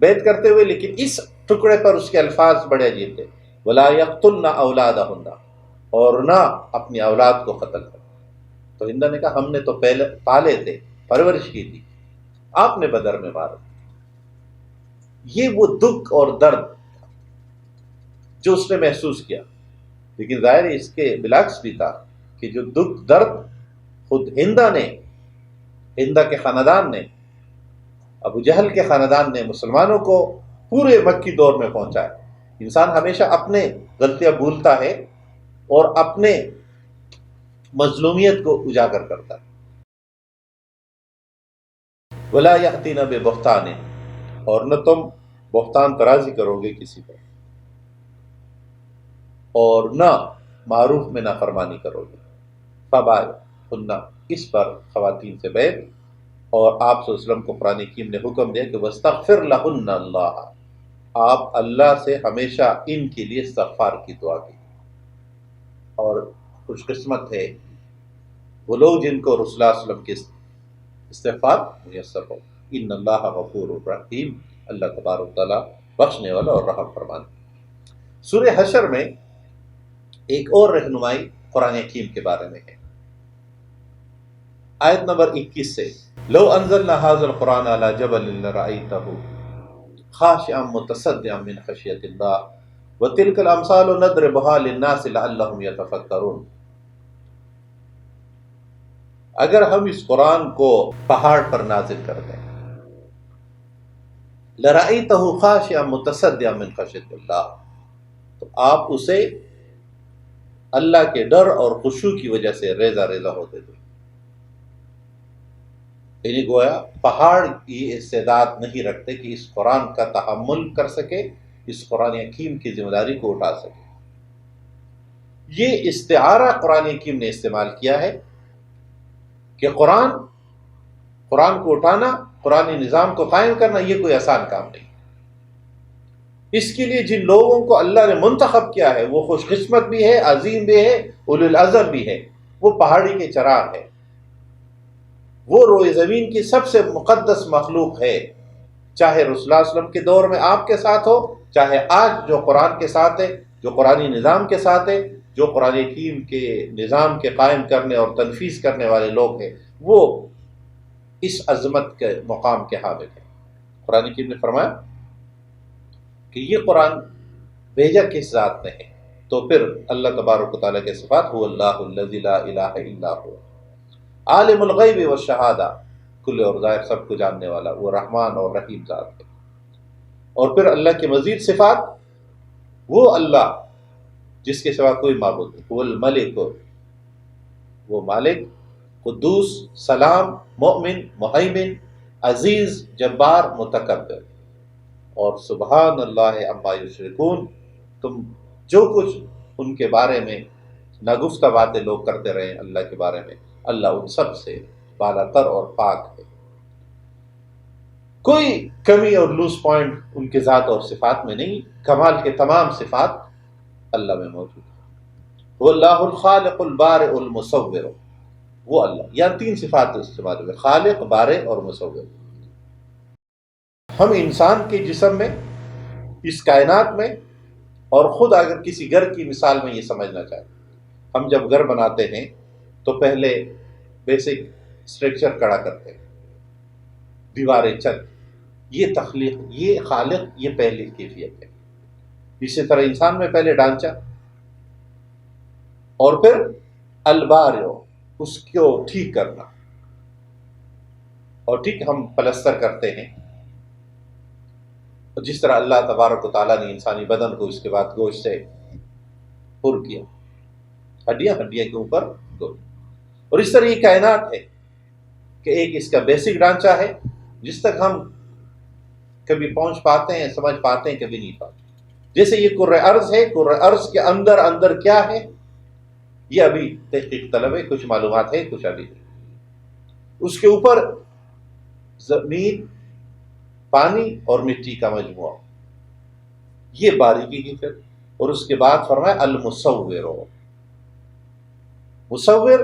بیعت کرتے ہوئے، لیکن اس ٹکڑے پر اس کے الفاظ بڑے عجیب تھے، وَلَا يَقْتُلْنَ أَوْلَادَهُنَّ، اور نہ اپنی اولاد کو قتل کریں۔ تو ہندا نے کہا ہم نے تو پہلے پالے تھے، پرورش کی تھی، آپ نے بدر میں مارا۔ یہ وہ دکھ اور درد جو اس نے محسوس کیا، لیکن ظاہر اس کے بالعکس بھی تھا کہ جو دکھ درد خود ہندا کے خاندان نے، ابو جہل کے خاندان نے مسلمانوں کو پورے مکی دور میں پہنچایا۔ انسان ہمیشہ اپنے غلطیاں بھولتا ہے اور اپنے مظلومیت کو اجاگر کرتا ہے۔ وَلَا يَأْتِينَ بِبُهْتَانٍ، اور نہ تم بہتان ترازی کرو گے کسی پر، اور نہ معروف میں نافرمانی کرو گے۔ فَبَايِعْهُنَّ، اس پر خواتین سے بیعت، اور آپ صلی اللہ علیہ وسلم کو قرآن حکیم نے حکم دیا کہ وَاسْتَغْفِرْ لَهُنَّ اللَّهَ، آپ اللہ سے ہمیشہ ان کے لیے استغفار کی دعا کی۔ اور خوش قسمت ہے وہ لوگ جن کو رسول اللہ صلی اللہ علیہ وسلم کے استغفار میسر ہو۔ ان اللہ غفور الرحیم، اللہ تبارک و تعالیٰ بخشنے والا اور رحم فرمانے۔ سورہ حشر میں ایک اور رہنمائی قرآن حکیم کے بارے میں ہے، آیت نمبر 21 سے، لو انزلنا هذا القرآن على جبل لرأيته خاشعا متصدعا من خشية الله وتلك الأمثال نضربها للناس لعلهم يتفكرون۔ اگر ہم اس قرآن کو پہاڑ پر نازل کر دیں، لرأيته خاشعا متصدعا من خشية الله، تو آپ اسے اللہ کے ڈر اور خشوع کی وجہ سے ریزہ ریزہ ہوتے تھے۔ یعنی گویا پہاڑ یہ استعداد نہیں رکھتے کہ اس قرآن کا تحمل کر سکے، اس قرآن حکیم کی ذمہ داری کو اٹھا سکے۔ یہ استعارہ قرآن حکیم نے استعمال کیا ہے کہ قرآن کو اٹھانا، قرآن نظام کو قائم کرنا یہ کوئی آسان کام نہیں۔ اس کے لیے جن لوگوں کو اللہ نے منتخب کیا ہے وہ خوش قسمت بھی ہے، عظیم بھی ہے، اولو العزم بھی ہے، وہ پہاڑی کے چراغ ہے، وہ روئے زمین کی سب سے مقدس مخلوق ہے، چاہے رسول اللہ صلی اللہ علیہ وسلم کے دور میں آپ کے ساتھ ہو، چاہے آج جو قرآن کے ساتھ ہے، جو قرآنی نظام کے ساتھ ہے، جو قرآن حکیم کے نظام کے قائم کرنے اور تنفیذ کرنے والے لوگ ہیں، وہ اس عظمت کے مقام کے حامل ہیں۔ قرآن حکیم نے فرمایا کہ یہ قرآن بھیجا کس ذات نے ہے، تو پھر اللہ تبارک و تعالیٰ کے صفات، هو اللہ الذی لا الہ الا هو عالم الغیب والشہادہ، کل اور ظاہر سب کو جاننے والا، وہ رحمان اور رحیم ذات ہے۔ اور پھر اللہ کے مزید صفات، وہ اللہ جس کے سوا کوئی معبود نہیں، وہ الملک، وہ مالک، قدوس، سلام، مؤمن، مہیمن، عزیز، جبار، متکبر، اور سبحان اللہ عما یشرکون، تم جو کچھ ان کے بارے میں ناگفتہ باتیں لوگ کرتے رہے اللہ کے بارے میں، اللہ ان سب سے بالا تر اور پاک ہے۔ کوئی کمی اور لوز پوائنٹ ان کے ذات اور صفات میں نہیں، کمال کے تمام صفات اللہ میں موجود ہے۔ وہ اللہ الخالق البارئ المصور، وہ اللہ، یہاں تین صفات استعمال ہوئے، خالق، بارئ اور مصور۔ ہم انسان کے جسم میں، اس کائنات میں، اور خود اگر کسی گھر کی مثال میں یہ سمجھنا چاہیں، ہم جب گھر بناتے ہیں تو پہلے بیسک اسٹرکچر کھڑا کرتے ہیں، دیواریں، چھت، یہ تخلیق، یہ خالق، یہ پہلی کیفیت ہے۔ اسی طرح انسان میں پہلے ڈھانچہ، اور پھر البارئ، اس کو ٹھیک کرنا، اور ٹھیک ہم پلستر کرتے ہیں اور جس طرح اللہ تبارک و تعالیٰ نے انسانی بدن کو اس کے بعد گوشت سے پر کیا، ہڈیاں کے اوپر گوشت، اور اس طرح یہ کائنات ہے کہ ایک اس کا بیسک ڈھانچہ ہے جس تک ہم کبھی پہنچ پاتے ہیں، سمجھ پاتے ہیں، کبھی نہیں پاتے. جیسے یہ کرۂ ارض ہے، کرۂ ارض کے اندر کیا ہے یہ ابھی تحقیق طلب ہے، کچھ معلومات ہے، کچھ ابھی نہیں. اس کے اوپر زمین، پانی اور مٹی کا مجموعہ، یہ باریکی کی. پھر اور اس کے بعد فرمایا المصور، مصور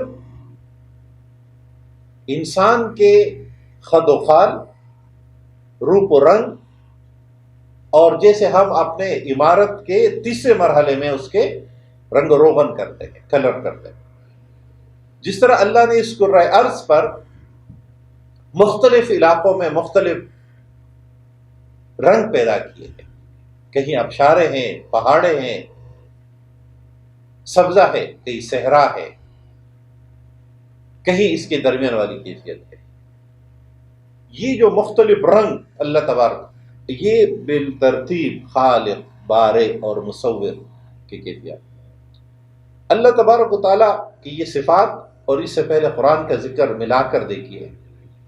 انسان کے خد و خال، روپ و رنگ، اور جیسے ہم اپنے عمارت کے تیسرے مرحلے میں اس کے رنگ و روغن کرتے ہیں، کلر کرتے ہیں، جس طرح اللہ نے اس کرۂ ارض پر مختلف علاقوں میں مختلف رنگ پیدا کیے ہیں. کہیں آبشاریں ہیں، پہاڑیں ہیں، سبزہ ہے، کہیں صحرا ہے، کہیں اس کے درمیان والی کیفیت ہے. یہ جو مختلف رنگ اللہ تبارک، یہ بالترتیب خالق، بارئ اور مصور کی کیفیت. اللہ تبارک و تعالیٰ کی یہ صفات اور اس سے پہلے قرآن کا ذکر ملا کر دیکھیے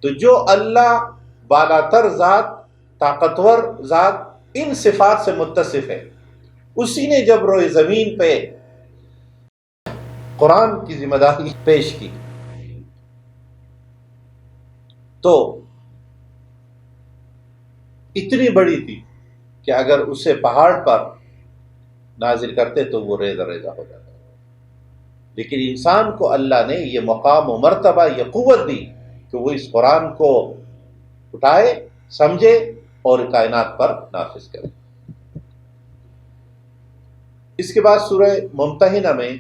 تو جو اللہ بالاتر ذات، طاقتور ذات، ان صفات سے متصف ہے، اسی نے جب روئے زمین پہ قرآن کی ذمہ داری پیش کی تو اتنی بڑی تھی کہ اگر اسے پہاڑ پر نازل کرتے تو وہ ریزہ ریزہ ہو جاتا. لیکن انسان کو اللہ نے یہ مقام و مرتبہ، یہ قوت دی کہ وہ اس قرآن کو اٹھائے، سمجھے اور کائنات پر نافذ کرے. اس کے بعد سورہ ممتحنہ میں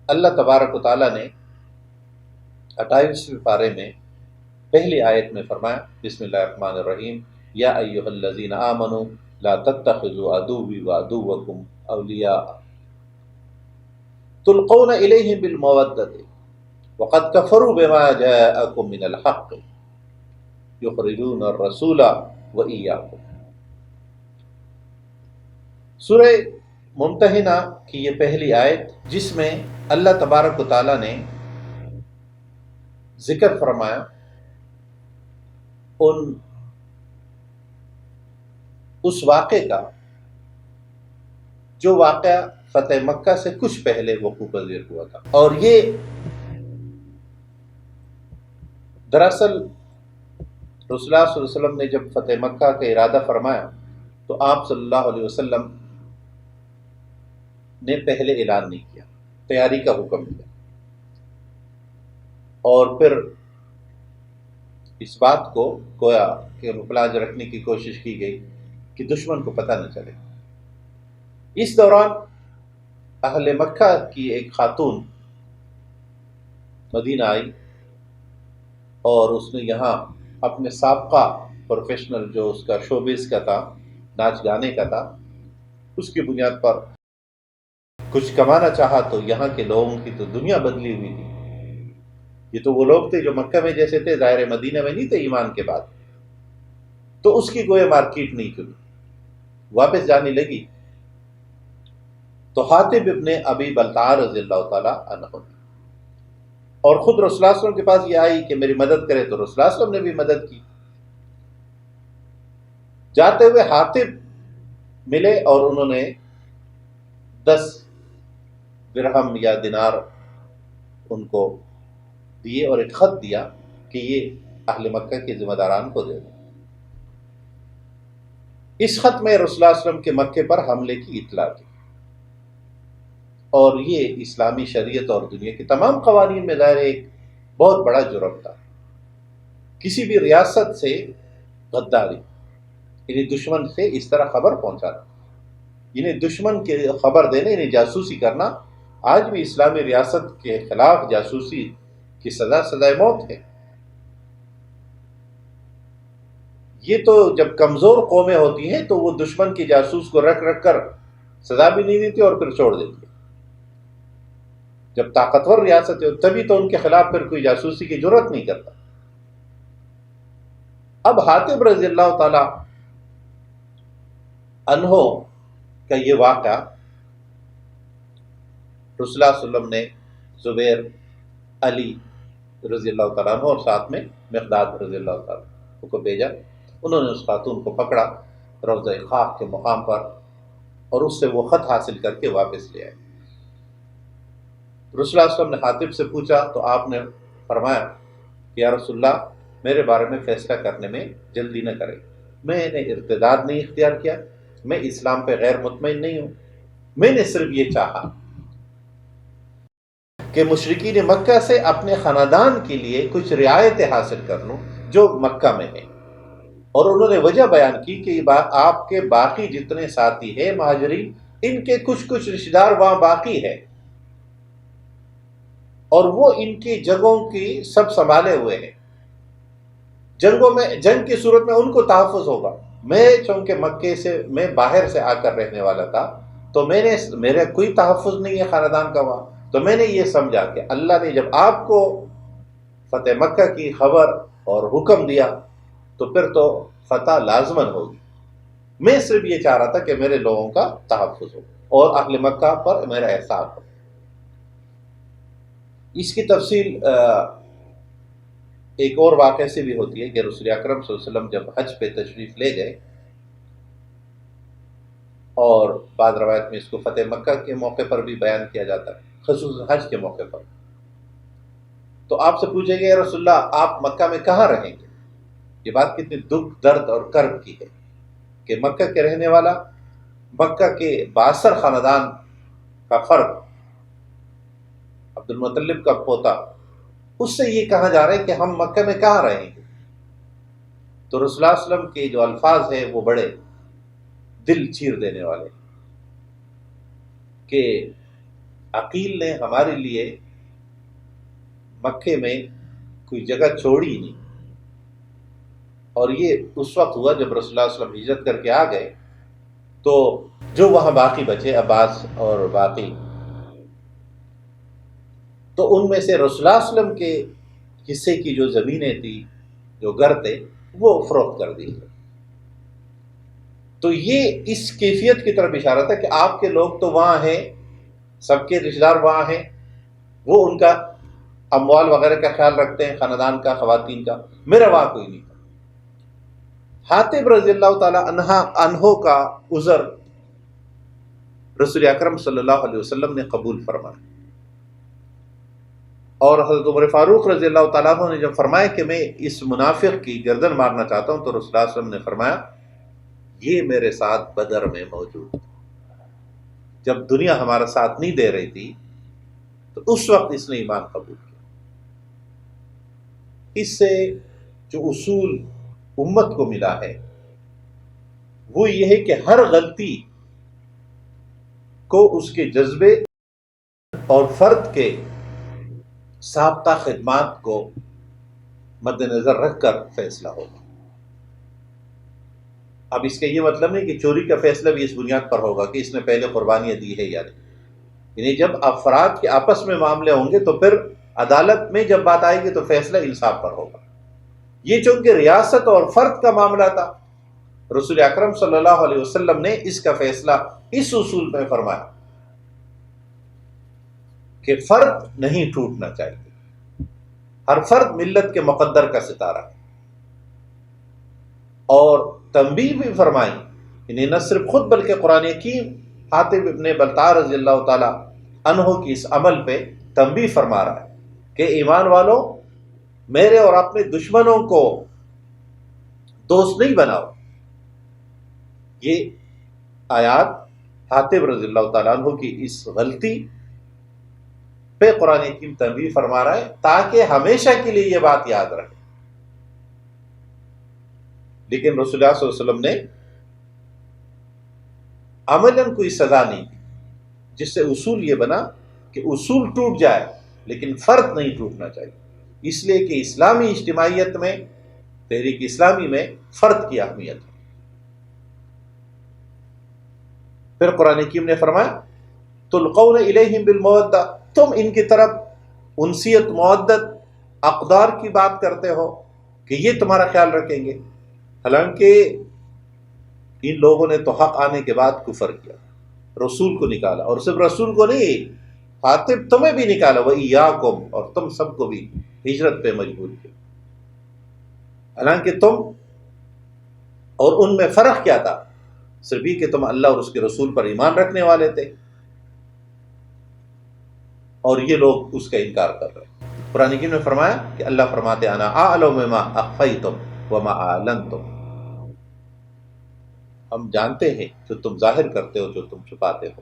اللہ تبارک و تعالیٰ نے 28ویں پارے میں پہلی آیت میں فرمایا، بسم اللہ الرحمن الرحیم، یا ایھا الذین آمنوا لا تتخذوا عدوی وعدوکم اولیاء تلقون الیہم بالمودۃ وقد کفروا بما جاءکم من الحق یخرجون الرسول وایاکم. سورہ ممتحنہ کی یہ پہلی آیت جس میں اللہ تبارک و تعالیٰ نے ذکر فرمایا اس واقعے کا جو واقعہ فتح مکہ سے کچھ پہلے وقوع پذیر ہوا تھا. اور یہ دراصل رسول اللہ صلی اللہ علیہ وسلم نے جب فتح مکہ کا ارادہ فرمایا تو آپ صلی اللہ علیہ وسلم نے پہلے اعلان نہیں کیا، تیاری کا حکم دیا، اور پھر اس بات کو گویا کہ مفلاج رکھنے کی کوشش کی گئی کہ دشمن کو پتہ نہ چلے. اس دوران اہل مکہ کی ایک خاتون مدینہ آئی اور اس نے یہاں اپنے سابقہ پروفیشنل جو اس کا شوبز کا تھا، ناچ گانے کا تھا، اس کی بنیاد پر کچھ کمانا چاہا. تو یہاں کے لوگوں کی تو دنیا بدلی ہوئی تھی. یہ تو وہ لوگ تھے جو مکہ میں جیسے تھے، ظاہر مدینہ میں نہیں تھے ایمان کے بعد. تو اس کی گویا مارکیٹ نہیں کھلی، واپس جانے لگی. تو حاطب ابن ابی بلتع رضی اللہ تعالی عنہ اور خود رسول اللہ صلی اللہ علیہ وسلم کے پاس یہ آئی کہ میری مدد کرے، تو رسول اللہ صلی اللہ علیہ وسلم نے بھی مدد کی. جاتے ہوئے حاطب ملے اور انہوں نے 10 درہم یا دینار ان کو دیے اور ایک خط دیا کہ یہ اہل مکہ کے ذمہ داران کو دے دو. اس خط میں رسول اللہ صلی اللہ علیہ وسلم کے مکے پر حملے کی اطلاع تھی، اور یہ اسلامی شریعت اور دنیا کے تمام قوانین میں ظاہر ایک بہت بڑا جرم تھا. کسی بھی ریاست سے غداری، یعنی دشمن سے اس طرح خبر پہنچانا، یعنی دشمن کے خبر دینا، یعنی جاسوسی کرنا، آج بھی اسلامی ریاست کے خلاف جاسوسی کی سزا سزائے موت ہے. یہ تو جب کمزور قومیں ہوتی ہیں تو وہ دشمن کی جاسوس کو رکھ رکھ کر سزا بھی نہیں دیتی اور پھر چھوڑ دیتی ہے. جب طاقتور ریاست ہے تبھی تو ان کے خلاف پھر کوئی جاسوسی کی جرات نہیں کرتا. اب حاطب رضی اللہ تعالی انہو کا یہ واقعہ رسول اللہ صلی اللہ علیہ وسلم نے زبیر، علی رضی اللہ تعالیٰ عنہ اور ساتھ میں مقداد رضی اللہ تعالیٰ عنہ کو بھیجا. انہوں نے اس خاتون کو پکڑا روضہ خاک کے مقام پر اور اس سے وہ خط حاصل کر کے واپس لے آئے. رسول اللہ صلی اللہ علیہ وسلم نے خاطب سے پوچھا تو آپ نے فرمایا کہ یا رسول اللہ میرے بارے میں فیصلہ کرنے میں جلدی نہ کریں، میں نے ارتداد نہیں اختیار کیا، میں اسلام پہ غیر مطمئن نہیں ہوں، میں نے صرف یہ چاہا کہ مشرکین مکہ سے اپنے خاندان کے لیے کچھ رعایتیں حاصل کر لوں جو مکہ میں ہیں. اور انہوں نے وجہ بیان کی کہ آپ کے باقی جتنے ساتھی ہیں مہاجرین، ان کے کچھ رشتہ دار وہاں باقی ہے اور وہ ان کی جگہوں کی سب سنبھالے ہوئے ہیں، جنگ کی صورت میں ان کو تحفظ ہوگا. میں چونکہ مکے سے میں باہر سے آ کر رہنے والا تھا تو میرا کوئی تحفظ نہیں ہے خاندان کا وہاں، تو میں نے یہ سمجھا کہ اللہ نے جب آپ کو فتح مکہ کی خبر اور حکم دیا تو پھر تو فتح لازمن ہوگی. میں صرف یہ چاہ رہا تھا کہ میرے لوگوں کا تحفظ ہو اور اہل مکہ پر میرا احسان ہو. اس کی تفصیل ایک اور واقعے سے بھی ہوتی ہے کہ رسول اکرم صلی اللہ علیہ وسلم جب حج پہ تشریف لے گئے، اور بعض روایت میں اس کو فتح مکہ کے موقع پر بھی بیان کیا جاتا ہے، خصوصاً حج کے موقع پر، تو آپ سے پوچھیں گے یا رسول اللہ آپ مکہ میں کہاں رہیں گے؟ یہ بات کتنی دکھ، درد اور کرب کی ہے کہ مکہ کے رہنے والا، مکہ کے باثر خاندان کا فرد، عبد المطلب کا پوتا، اس سے یہ کہا جا رہا ہے کہ ہم مکہ میں کہاں رہیں گے. تو رسول اللہ صلی اللہ علیہ وسلم کے جو الفاظ ہیں وہ بڑے دل چیر دینے والے کہ عقیل نے ہمارے لیے مکے میں کوئی جگہ چھوڑی نہیں. اور یہ اس وقت ہوا جب رسول اللہ صلی اللہ علیہ وسلم ہجرت کر کے آ گئے تو جو وہاں باقی بچے عباس اور باقی، تو ان میں سے رسول اللہ صلی اللہ علیہ وسلم کے حصے کی جو زمینیں تھی، جو گھر تھے، وہ فروخت کر دی. تو یہ اس کیفیت کی طرف اشارہ تھا کہ آپ کے لوگ تو وہاں ہیں، سب کے رشتہ دار وہاں ہیں، وہ ان کا اموال وغیرہ کا خیال رکھتے ہیں، خاندان کا، خواتین کا، میرا وہاں کوئی نہیں. حاتب رضی اللہ تعالی عنہ کا عذر رسول اکرم صلی اللہ علیہ وسلم نے قبول فرمایا، اور حضرت عمر فاروق رضی اللہ تعالیٰ عنہ نے جب فرمایا کہ میں اس منافق کی گردن مارنا چاہتا ہوں، تو رسول اللہ صلی اللہ علیہ وسلم نے فرمایا یہ میرے ساتھ بدر میں موجود، جب دنیا ہمارا ساتھ نہیں دے رہی تھی تو اس وقت اس نے ایمان قبول کیا. اس سے جو اصول امت کو ملا ہے وہ یہ ہے کہ ہر غلطی کو اس کے جذبے اور فرد کے ضابطہ خدمات کو مد نظر رکھ کر فیصلہ ہوگا. اب اس کا یہ مطلب نہیں کہ چوری کا فیصلہ بھی اس بنیاد پر ہوگا کہ اس نے پہلے قربانیاں دی ہے یا نہیں. یعنی جب افراد کے آپس میں معاملے ہوں گے تو پھر عدالت میں جب بات آئے گی تو فیصلہ انصاف پر ہوگا. یہ چونکہ ریاست اور فرد کا معاملہ تھا، رسول اکرم صلی اللہ علیہ وسلم نے اس کا فیصلہ اس اصول میں فرمایا کہ فرد نہیں ٹوٹنا چاہیے، ہر فرد ملت کے مقدر کا ستارہ ہے. اور تنبیہ بھی فرمائی، یعنی نہ صرف خود بلکہ قرآن حکیم حاتب ابن بلتع رضی اللہ تعالی عنہ کی اس عمل پہ تنبیہ فرما رہا ہے کہ ایمان والوں، میرے اور اپنے دشمنوں کو دوست نہیں بناؤ. یہ آیات حاتب رضی اللہ تعالیٰ عنہ کی اس غلطی پہ قرآن حکیم تنبیہ فرما رہا ہے تاکہ ہمیشہ کے لیے یہ بات یاد رہے. لیکن رسول اللہ صلی اللہ علیہ وسلم نے عملاً کوئی سزا نہیں دی، جس سے اصول یہ بنا کہ اصول ٹوٹ جائے لیکن فرد نہیں ٹوٹنا چاہیے، اس لیے کہ اسلامی اجتماعیت میں، تحریک اسلامی میں فرد کی اہمیت ہے. پھر قرآن حکیم نے فرمایا تلقون الیہم بالمودہ، تم ان کی طرف انسیت، مودت، اقدار کی بات کرتے ہو کہ یہ تمہارا خیال رکھیں گے، حالانکہ ان لوگوں نے تو حق آنے کے بعد کفر کیا، رسول کو نکالا، اور صرف رسول کو نہیں، حاطب تمہیں بھی نکالا، وَإِيَّاكُمْ، اور تم سب کو بھی ہجرت پہ مجبور کیا۔ حالانکہ تم اور ان میں فرق کیا تھا؟ صرف یہ کہ تم اللہ اور اس کے رسول پر ایمان رکھنے والے تھے، اور یہ لوگ اس کا انکار کر رہے ہیں۔ قرآن کریم نے فرمایا کہ اللہ فرماتے انا اعلم بما اخفیتم وما اعلنتم، ہم جانتے ہیں جو تم ظاہر کرتے ہو، جو تم چھپاتے ہو۔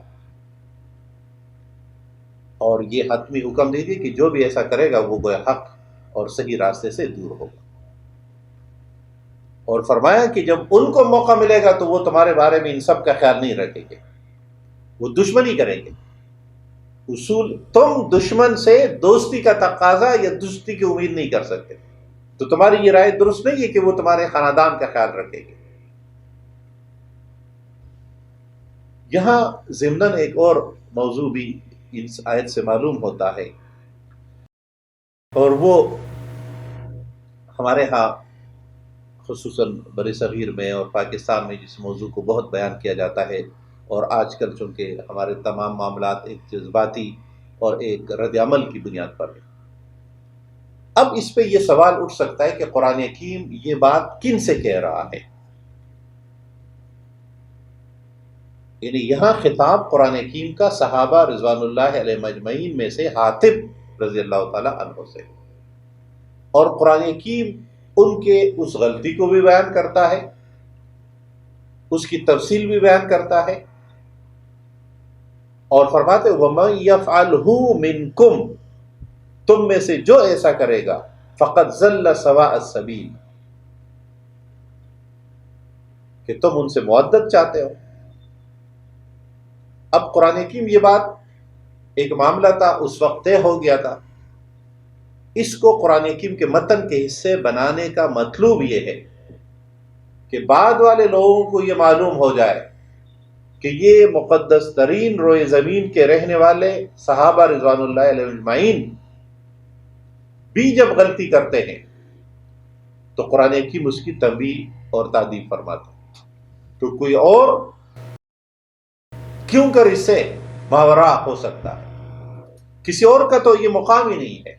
اور یہ حتمی حکم دے دیے کہ جو بھی ایسا کرے گا وہ گویا حق اور صحیح راستے سے دور ہوگا، اور فرمایا کہ جب ان کو موقع ملے گا تو وہ تمہارے بارے میں ان سب کا خیال نہیں رکھیں گے، وہ دشمنی کریں گے۔ اصول، تم دشمن سے دوستی کا تقاضا یا دوستی کی امید نہیں کر سکتے، تو تمہاری یہ رائے درست نہیں ہے کہ وہ تمہارے خاندان کا خیال رکھیں گے۔ یہاں ضمناً ایک اور موضوع بھی اس آیت سے معلوم ہوتا ہے، اور وہ ہمارے ہاں خصوصاً بر صغیر میں اور پاکستان میں جس موضوع کو بہت بیان کیا جاتا ہے، اور آج کل چونکہ ہمارے تمام معاملات ایک جذباتی اور ایک رد عمل کی بنیاد پر ہے، اب اس پہ یہ سوال اٹھ سکتا ہے کہ قرآن حکیم یہ بات کن سے کہہ رہا ہے؟ یعنی یہاں خطاب قرآن حکیم کا صحابہ رضوان اللہ علیہ مجمعین میں سے حاطب رضی اللہ تعالی عنہ سے، اور قرآن حکیم ان کے اس غلطی کو بھی بیان کرتا ہے، اس کی تفصیل بھی بیان کرتا ہے، اور فرماتے وَمَن يَفْعَلْهُ مِنْكُمْ، تم میں سے جو ایسا کرے گا فَقَدْ ضَلَّ سَوَاءَ السَّبِيلِ، کہ تم ان سے مودت چاہتے ہو۔ اب قرآن حکیم یہ بات ایک معاملہ تھا، اس وقت طے ہو گیا تھا، اس کو قرآن حکیم کے متن کے حصے بنانے کا مطلوب یہ ہے کہ بعد والے لوگوں کو یہ معلوم ہو جائے کہ یہ مقدس ترین روئے زمین کے رہنے والے صحابہ رضوان اللہ علیہ اجمعین بھی جب غلطی کرتے ہیں تو قرآن حکیم اس کی تنبیہ اور تعدیب فرماتا ہے، تو کوئی اور کیوں کر اس سے ماورا ہو سکتا ہے، کسی اور کا تو یہ مقام ہی نہیں ہے۔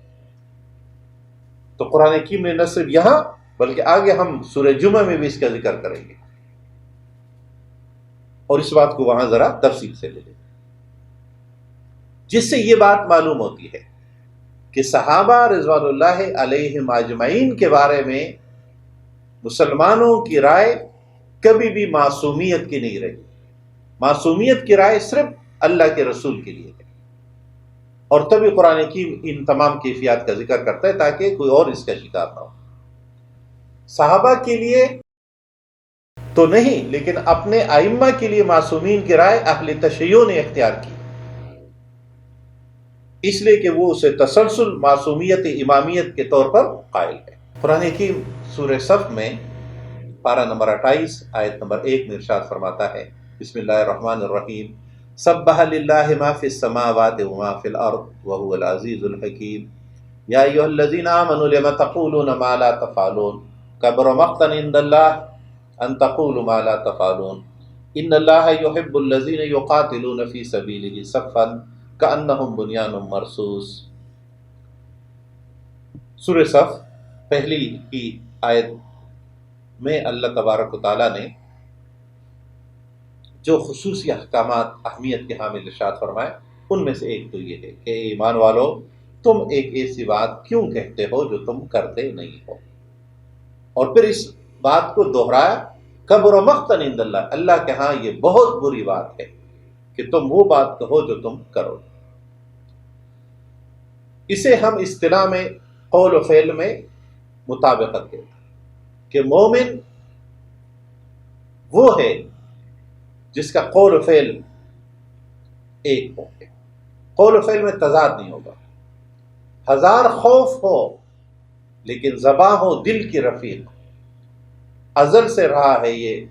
تو قرآن حکیم نے نہ صرف یہاں بلکہ آگے ہم سورہ جمعہ میں بھی اس کا ذکر کریں گے، اور اس بات کو وہاں ذرا تفصیل سے لے لیں، جس سے یہ بات معلوم ہوتی ہے کہ صحابہ رضوان اللہ علیہم اجمعین کے بارے میں مسلمانوں کی رائے کبھی بھی معصومیت کی نہیں رہی، معصومیت کی رائے صرف اللہ کے رسول کے لیے ہے، اور تبھی قرآن حکیم ان تمام کیفیات کا ذکر کرتا ہے تاکہ کوئی اور اس کا شکار نہ ہو۔ صحابہ کے لیے تو نہیں، لیکن اپنے ائمہ کے لیے معصومین کی رائے اہل تشیع نے اختیار کی، اس لیے کہ وہ اسے تسلسل معصومیت امامیت کے طور پر قائل ہے۔ قرآن حکیم سورہ صف میں پارہ نمبر 28 آیت نمبر 1 میں ارشاد فرماتا ہے، بسم اللہ الرحمن الرحیم، سبح للہ ما فی السماوات وما فی الارض وهو العزیز الحکیم، یا ایھا الذین آمنوا لم تقولون ما لا تفعلون، کبر مقتا عند اللہ ان تقولوا ما لا تفعلون، ان اللہ یحب الذین یقاتلون فی سبیلہ صفا کأنہم بنیان مرصوص۔ سورہ صف پہلی کی آیت میں اللہ تبارک و تعالیٰ نے جو خصوصی احکامات اہمیت کے حامل ارشاد فرمائے، ان میں سے ایک تو یہ ہے کہ ایمان والو، تم ایک ایسی بات کیوں کہتے ہو جو تم کرتے نہیں ہو، اور پھر اس بات کو دہرایا، کبر مقتا عند اللہ، اللہ کے ہاں یہ بہت بری بات ہے کہ تم وہ بات کہو جو تم کرو۔ اسے ہم اصطلاح میں قول و فعل میں مطابقت کہتے ہیں کہ مومن وہ ہے جس کا قول و فعل ایک ہو، قول و فعل میں تضاد نہیں ہوگا، ہزار خوف ہو لیکن زباں ہو دل کی رفیق، ازل سے رہا ہے یہ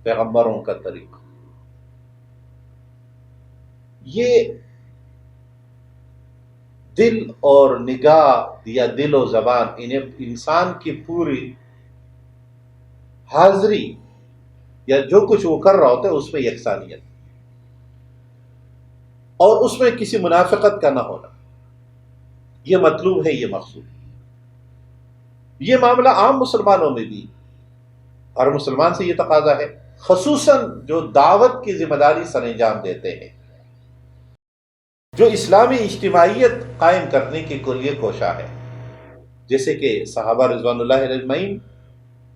پیغمبروں کا طریقہ۔ یہ دل اور نگاہ یا دل و زبان، انہیں انسان کی پوری حاضری یا جو کچھ وہ کر رہا ہوتا ہے اس میں یکسانیت، اور اس میں کسی منافقت کا نہ ہونا، یہ مطلوب ہے، یہ مقصود۔ یہ معاملہ عام مسلمانوں میں بھی، ہر مسلمان سے یہ تقاضا ہے، خصوصاً جو دعوت کی ذمہ داری سر انجام دیتے ہیں، جو اسلامی اجتماعیت قائم کرنے کے لیے کوشاں ہے، جیسے کہ صحابہ رضوان اللہ علیہ اجمعین،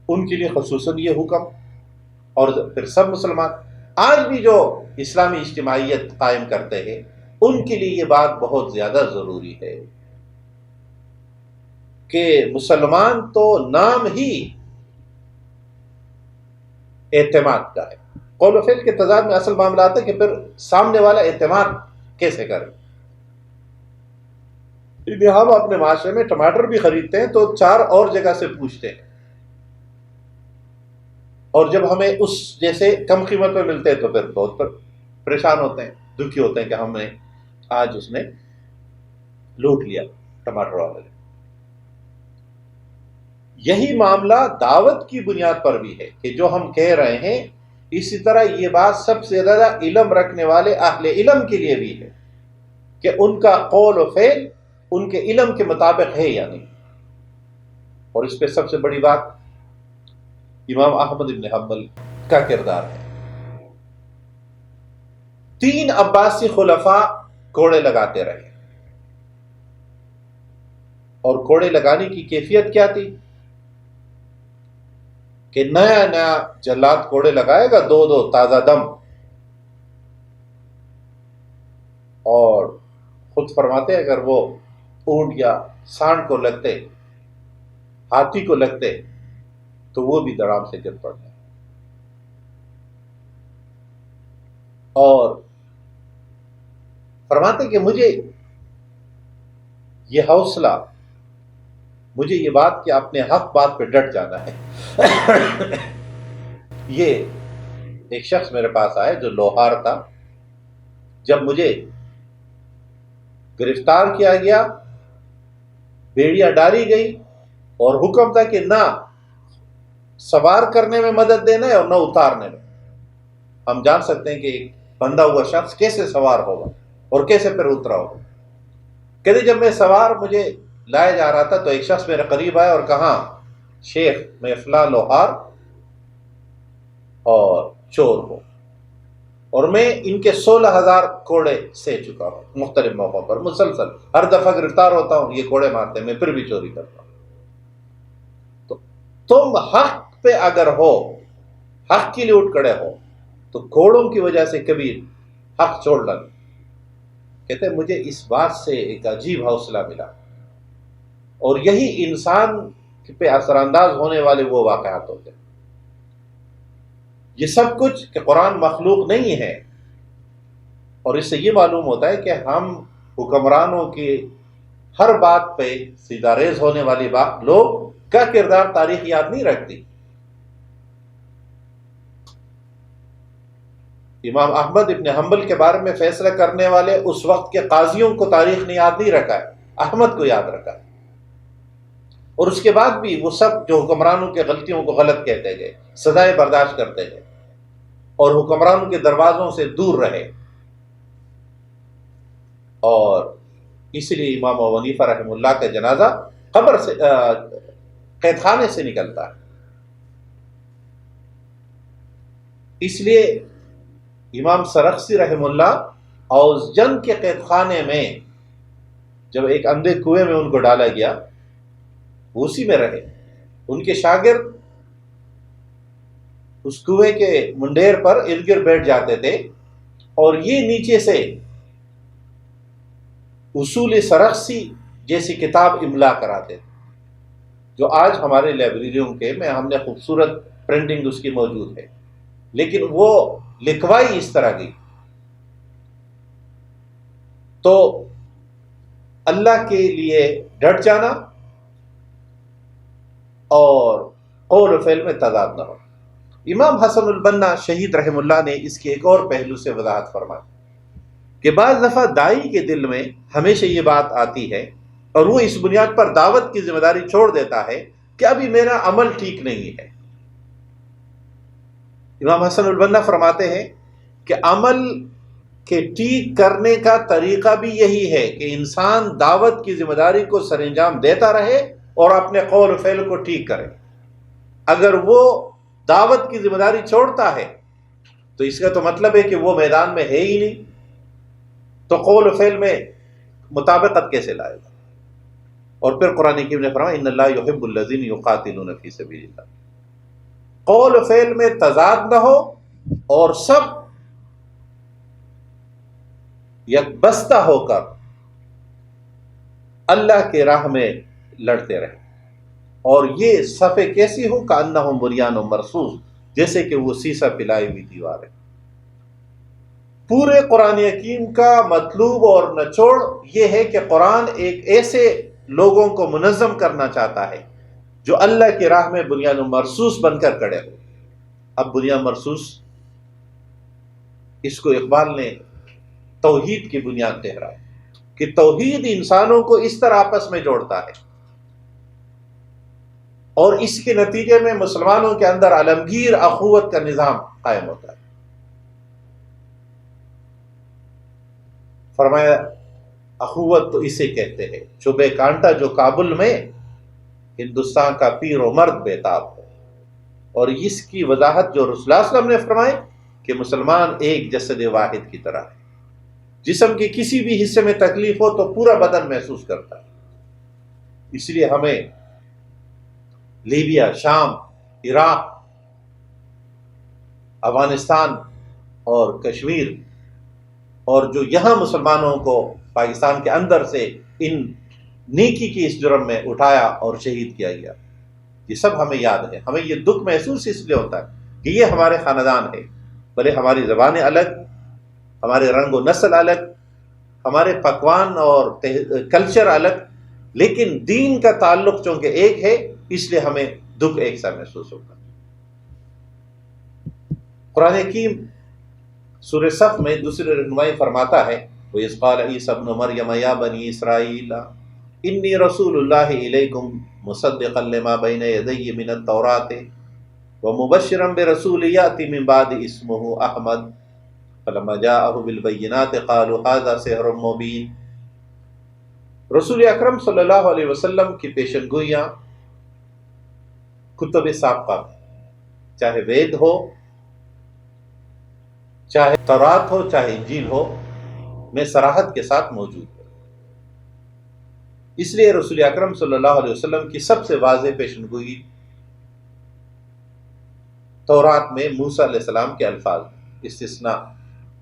ان کے لیے خصوصاً یہ حکم، اور پھر سب مسلمان آج بھی جو اسلامی اجتماعیت قائم کرتے ہیں، ان کے لیے یہ بات بہت زیادہ ضروری ہے کہ مسلمان تو نام ہی اعتماد کا ہے، قول و فعل کے تضاد میں اصل معاملہ آتا ہے کہ پھر سامنے والا اعتماد کیسے کرے۔ ہم اپنے معاشرے میں ٹماٹر بھی خریدتے ہیں تو 4 اور جگہ سے پوچھتے ہیں، اور جب ہمیں اس جیسے کم قیمت پہ ملتے ہیں تو پھر بہت پریشان ہوتے ہیں، دکھی ہوتے ہیں کہ ہم نے آج اس نے لوٹ لیا ٹماٹر والے نے۔ یہی معاملہ دعوت کی بنیاد پر بھی ہے کہ جو ہم کہہ رہے ہیں، اسی طرح یہ بات سب سے زیادہ علم رکھنے والے اہل علم کے لیے بھی ہے کہ ان کا قول و فعل ان کے علم کے مطابق ہے یا نہیں۔ اور اس پہ سب سے بڑی بات امام احمد بن حنبل کا کردار ہے۔ 3 عباسی خلفاء کوڑے لگاتے رہے، اور کوڑے لگانے کی کیفیت کیا تھی کہ نیا نیا جلاد کوڑے لگائے گا، 2 تازہ دم، اور خود فرماتے اگر وہ اونٹ یا سانڈ کو لگتے، ہاتھی کو لگتے، تو وہ بھی دڑام سے گر پڑتے۔ اور فرماتے کہ مجھے یہ حوصلہ، مجھے یہ بات کہ اپنے حق بات پہ ڈٹ جانا ہے۔ یہ ایک شخص میرے پاس آئے جو لوہار تھا، جب مجھے گرفتار کیا گیا، بیڑیاں ڈالی گئی، اور حکم تھا کہ نہ سوار کرنے میں مدد دینا ہے اور نہ اتارنے میں۔ ہم جان سکتے ہیں کہ ایک بندھا ہوا شخص کیسے سوار ہوگا اور کیسے پھر اترا ہوگا۔ کہتے جب میں سوار مجھے لایا جا رہا تھا تو ایک شخص میرے قریب آیا اور کہا، شیخ میں فلاں لوہار اور چور ہوں، اور میں ان کے 16,000 کوڑے سہ چکا ہوں، مختلف موقعوں پر مسلسل، ہر دفعہ گرفتار ہوتا ہوں، یہ کوڑے مارتے ہیں، میں پھر بھی چوری کرتا ہوں۔ تو تم حق پہ اگر ہو، حق کے لیے اٹھ کھڑے ہو، تو کوڑوں کی وجہ سے کبھی حق چھوڑ نہ۔ کہتے ہیں مجھے اس بات سے ایک عجیب حوصلہ ملا، اور یہی انسان پہ اثر انداز ہونے والے وہ واقعات ہوتے ہیں۔ یہ سب کچھ کہ قرآن مخلوق نہیں ہے، اور اس سے یہ معلوم ہوتا ہے کہ ہم حکمرانوں کی ہر بات پہ سیدھا ریز ہونے والی بات لوگ کا کردار تاریخ یاد نہیں رکھتی۔ امام احمد ابن حنبل کے بارے میں فیصلہ کرنے والے اس وقت کے قاضیوں کو تاریخ نے یاد نہیں رکھا ہے، احمد کو یاد رکھا ہے، اور اس کے بعد بھی وہ سب جو حکمرانوں کے غلطیوں کو غلط کہتے گئے، سزائیں برداشت کرتے گئے، اور حکمرانوں کے دروازوں سے دور رہے۔ اور اس لیے امام ابو حنیفہ رحمہ اللہ کا جنازہ قبر سے قید خانے سے نکلتا ہے۔ اس لیے امام سرخسی رحمہ اللہ اوزجن کے قید خانے میں جب ایک اندھے کنویں میں ان کو ڈالا گیا، وہ اسی میں رہے، ان کے شاگرد اس کنویں کے منڈیر پر ارد گرد بیٹھ جاتے تھے، اور یہ نیچے سے اصول سرخسی جیسی کتاب املا کراتے تھے، جو آج ہمارے لائبریریوں کے میں ہم نے خوبصورت پرنٹنگ اس کی موجود ہے، لیکن وہ لکھوائی اس طرح کی۔ تو اللہ کے لیے ڈٹ جانا اور قول و فعل میں تضاد نہ ہو۔ امام حسن البنا شہید رحم اللہ نے اس کے ایک اور پہلو سے وضاحت فرمائی کہ بعض دفعہ داعی کے دل میں ہمیشہ یہ بات آتی ہے، اور وہ اس بنیاد پر دعوت کی ذمہ داری چھوڑ دیتا ہے کہ ابھی میرا عمل ٹھیک نہیں ہے، امام حسن البنا فرماتے ہیں کہ عمل کے ٹھیک کرنے کا طریقہ بھی یہی ہے کہ انسان دعوت کی ذمہ داری کو سر انجام دیتا رہے اور اپنے قول و فعل کو ٹھیک کرے۔ اگر وہ دعوت کی ذمہ داری چھوڑتا ہے تو اس کا تو مطلب ہے کہ وہ میدان میں ہے ہی نہیں، تو قول و فعل میں مطابقت کیسے لائے گا؟ اور پھر قرآن کریم نے فرمایا ان اللہ یحب الذین یقاتلون فی سبیل اللہ، قول و فعل میں تضاد نہ ہو اور سب یکبستہ ہو کر اللہ کے راہ میں لڑتے رہے، اور یہ صفیں کیسی ہو کأنہم بنیان مرصوص، جیسے کہ وہ سیسا پلائی ہوئی دیوار ہے۔ پورے قرآن حکیم کا مطلوب اور نچوڑ یہ ہے کہ قرآن ایک ایسے لوگوں کو منظم کرنا چاہتا ہے جو اللہ کی راہ میں بنیان مرصوص بن کر کھڑے ہو۔ اب بنیان مرصوص، اس کو اقبال نے توحید کی بنیاد ٹھہرایا کہ توحید انسانوں کو اس طرح آپس میں جوڑتا ہے، اور اس کے نتیجے میں مسلمانوں کے اندر عالمگیر اخوت کا نظام قائم ہوتا ہے۔ فرمایا اخوت تو اسے کہتے ہیں چبھے کانٹا جو کابل میں ہندوستان کا پیر و مرد بیتاب ہو، اور اس کی وضاحت جو رسول اللہ صلی اللہ علیہ وسلم نے فرمائی کہ مسلمان ایک جسد واحد کی طرح ہے، جسم کے کسی بھی حصے میں تکلیف ہو تو پورا بدن محسوس کرتا ہے۔ اس لیے ہمیں لیبیا، شام، عراق، افغانستان اور کشمیر، اور جو یہاں مسلمانوں کو پاکستان کے اندر سے ان نیکی کی اس جرم میں اٹھایا اور شہید کیا گیا، یہ سب ہمیں یاد ہے۔ ہمیں یہ دکھ محسوس اس لیے ہوتا ہے کہ یہ ہمارے خاندان ہے، بھلے ہماری زبانیں الگ، ہمارے رنگ و نسل الگ، ہمارے پکوان اور کلچر الگ، لیکن دین کا تعلق چونکہ ایک ہے، اس لیے ہمیں دکھ ایک سا محسوس ہوگا۔ قرآن حکیم سورہ صف میں دوسری رہنمائی فرماتا ہے وَإِذْ قَالَ عِيسَى ابْنُ مَرْيَمَ يَا بَنِي إِسْرَائِيلَ إِنِّي رَسُولُ اللَّهِ إِلَيْكُمْ مُصَدِّقًا لِمَا بَيْنَ يَدَيَّ مِنَ التَّوْرَاةِ وَمُبَشِّرًا بِرَسُولٍ يَأْتِي مِن بَعْدِي اسْمُهُ أَحْمَدُ فَلَمَّا جَاءَهُم بِالْبَيِّنَاتِ قَالُوا هَذَا سِحْرٌ مُبِينٌ۔ رسول اکرم صلی اللہ علیہ وسلم کی پیشن گوئیاں کتب سابقہ میں، چاہے وید ہو، چاہے تورات ہو، چاہے انجیل ہو، میں صراحت کے ساتھ موجود ہے۔ اس لیے رسول اکرم صلی اللہ علیہ وسلم کی سب سے واضح پیشن گوئی تورات میں موسیٰ علیہ السلام کے الفاظ، استثناء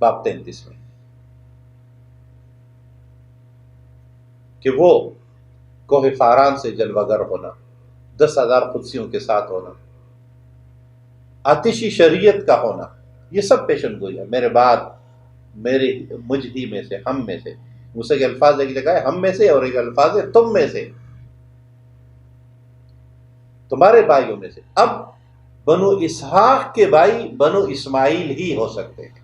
باب 33 میں، کہ وہ کوہ فاران سے جلوہ گر ہونا، 10,000 قدسیوں کے ساتھ ہونا، آتشی شریعت کا ہونا، یہ سب پیشن گوئی ہے۔ میرے بعد، مجھ ہی میں سے، ہم میں سے، موسیٰ کے الفاظ ایک جگہ ہے ہم میں سے، اور ایک الفاظ ہے تم میں سے، تمہارے بھائیوں میں سے۔ اب بنو اسحاق کے بھائی بنو اسماعیل ہی ہو سکتے ہیں۔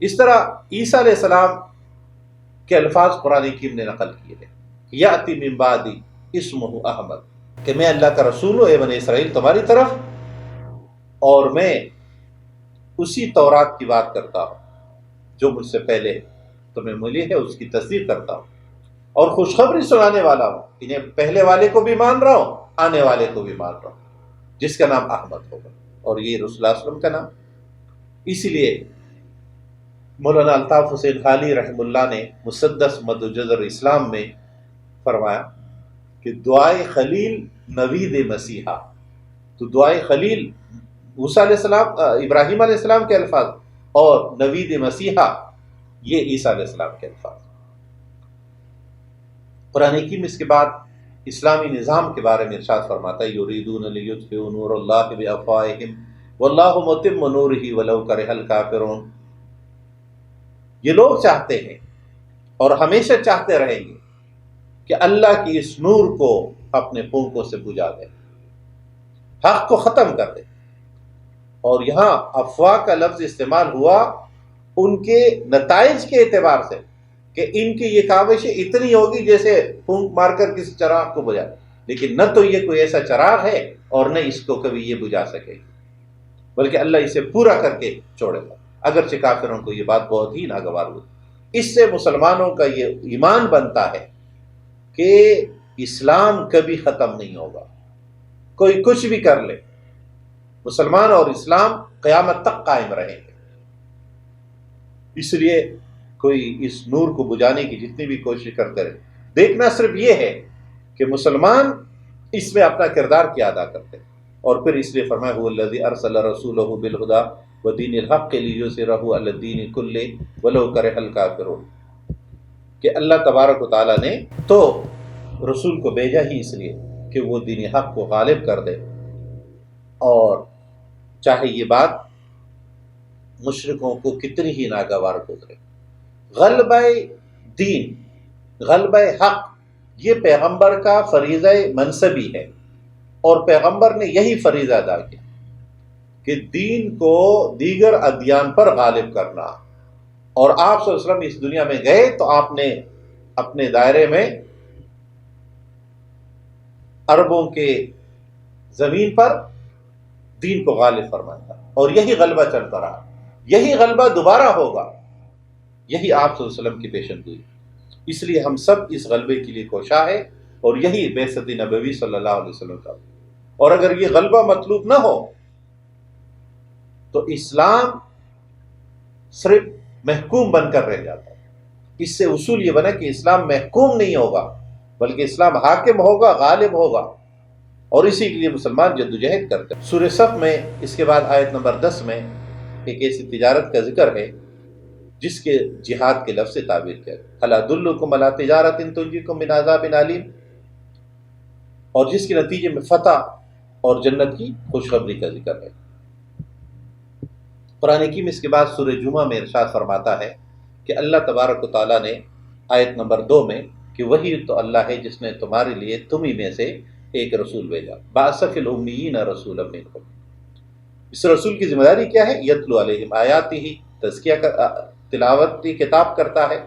اس طرح عیسیٰ علیہ السلام کے الفاظ قرآن حکیم نے نقل کیے ہیں، یاتی من بعدی اسمہ احمد، کہ میں اللہ کا رسول ہوں اے بنی اسرائیل تمہاری طرف، اور میں اسی تورات کی بات کرتا ہوں جو مجھ سے پہلے تمہیں ملی ہے، اس کی تصدیق کرتا ہوں، اور خوشخبری سنانے والا ہوں، انہیں پہلے والے کو بھی مان رہا ہوں، آنے والے کو بھی مان رہا ہوں، جس کا نام احمد ہوگا، اور یہ رسول اللہ صلی اللہ علیہ وسلم کا نام۔ اسی لیے مولانا الطاف حسین خالی رحم اللہ نے مسدس مد جزر اسلام میں فرمایا کہ دعائے خلیل نوید مسیحا، تو دعائے خلیل موسیٰ علیہ السلام، ابراہیم علیہ السلام کے الفاظ، اور نوید مسیحا یہ عیسیٰ علیہ السلام کے الفاظ۔ قرآن حکیم اس کے بعد اسلامی نظام کے بارے میں ارشاد فرماتا ہے یریدون لیطفئوا نور اللہ بافواہہم واللہ متم نورہ ولو کرہ الکافرون۔ یہ لوگ چاہتے ہیں اور ہمیشہ چاہتے رہیں گے کہ اللہ کی اس نور کو اپنے پھونکوں سے بجھا دے، حق کو ختم کر دے۔ اور یہاں افواہ کا لفظ استعمال ہوا ان کے نتائج کے اعتبار سے، کہ ان کی یہ کاوشیں اتنی ہوگی جیسے پھونک مار کر کسی چراغ کو بجھا، لیکن نہ تو یہ کوئی ایسا چراغ ہے اور نہ اس کو کبھی یہ بجھا سکے گی۔ بلکہ اللہ اسے پورا کر کے چھوڑے گا، اگرچہ کافروں کو یہ بات بہت ہی ناگوار ہوئی۔ اس سے مسلمانوں کا یہ ایمان بنتا ہے کہ اسلام کبھی ختم نہیں ہوگا، کوئی کچھ بھی کر لے، مسلمان اور اسلام قیامت تک قائم رہیں گے۔ اس لیے کوئی اس نور کو بجھانے کی جتنی بھی کوشش کرتے رہے، دیکھنا صرف یہ ہے کہ مسلمان اس میں اپنا کردار کیا ادا کرتے ہیں۔ اور پھر اس لیے فرمایا هو الذی ارسل رسولہ بالہدی ودین الحق لیظہرہ علی الدین کلہ ولو کرہ الکافرون، کہ اللہ تبارک و تعالیٰ نے تو رسول کو بھیجا ہی اس لیے کہ وہ دین حق کو غالب کر دے، اور چاہے یہ بات مشرکوں کو کتنی ہی ناگوار گزرے۔ غلبہ دین، غلبہ حق، یہ پیغمبر کا فریضہ منصبی ہے، اور پیغمبر نے یہی فریضہ ادا کیا کہ دین کو دیگر ادیان پر غالب کرنا۔ اور آپ صلی اللہ علیہ وسلم اس دنیا میں گئے تو آپ نے اپنے دائرے میں عربوں کے زمین پر دین کو غالب فرمایا، اور یہی غلبہ چلتا رہا، یہی غلبہ دوبارہ ہوگا، یہی آپ صلی اللہ علیہ وسلم کی پیشن گوئی۔ اس لیے ہم سب اس غلبے کے لیے کوشاں ہیں، اور یہی بعثت نبوی صلی اللہ علیہ وسلم کا۔ اور اگر یہ غلبہ مطلوب نہ ہو تو اسلام صرف محکوم بن کر رہ جاتا ہے۔ اس سے اصول یہ بنا کہ اسلام محکوم نہیں ہوگا، بلکہ اسلام حاکم ہوگا، غالب ہوگا، اور اسی کے لیے مسلمان جدوجہد کرتے ہیں۔ سورہ صف میں اس کے بعد آیت نمبر 10 میں ایک ایسی تجارت کا ذکر ہے جس کے جہاد کے لفظ سے تعبیر کیا ہے، الا ادلکم علی تجارۃ تنجیکم من عذاب علیم، اور جس کے نتیجے میں فتح اور جنت کی خوشخبری کا ذکر ہے۔ قرآن حکیم اس کے بعد سورہ جمعہ میں ارشاد فرماتا ہے کہ اللہ تبارک و تعالیٰ نے آیت نمبر 2 میں کہ وہی تو اللہ ہے جس نے تمہارے لیے تمہیں میں سے ایک رسول بھیجا، بعث فی الامیین رسولا منکم۔ اس رسول کی ذمہ داری کیا ہے؟ یتلو علیہم آیاتہ، تزکیہ تلاوت کی کتاب کرتا ہے،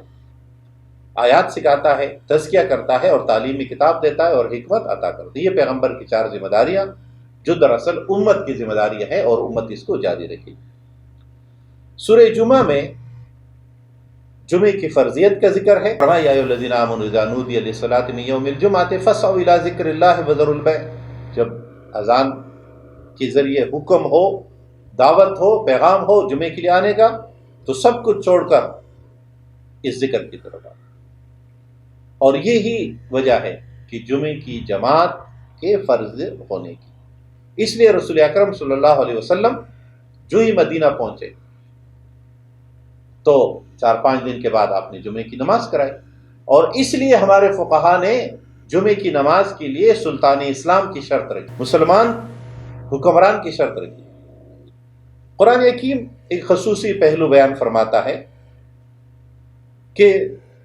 آیات سکھاتا ہے، تزکیہ کرتا ہے، اور تعلیمی کتاب دیتا ہے، اور حکمت عطا کرتا ہے۔ یہ پیغمبر کی 4 ذمہ داریاں جو دراصل امت کی ذمہ داریاں ہیں، اور امت اس کو جاری رکھے گی۔ سورہ جمعہ میں جمعے کی فرضیت کا ذکر ہے۔ فرمایا یا ایھا الذین آمنوا اذا نودی للصلاۃ من یوم الجمعۃ فاسعوا الی ذکر اللہ وذروا البیع، جب اذان کے ذریعے حکم ہو، دعوت ہو، پیغام ہو جمعے کے لیے آنے کا، تو سب کچھ چھوڑ کر اس ذکر کی طرف آئے۔ اور یہی وجہ ہے کہ جمعے کی جماعت کے فرض ہونے کی۔ اس لیے رسول اکرم صلی اللہ علیہ وسلم جو ہی مدینہ پہنچے تو 4-5 دن کے بعد آپ نے جمعے کی نماز کرائی، اور اس لیے ہمارے فقہا نے جمعے کی نماز کے لیے سلطان اسلام کی شرط رکھی، مسلمان حکمران کی شرط رکھی۔ قرآن حکیم ایک خصوصی پہلو بیان فرماتا ہے کہ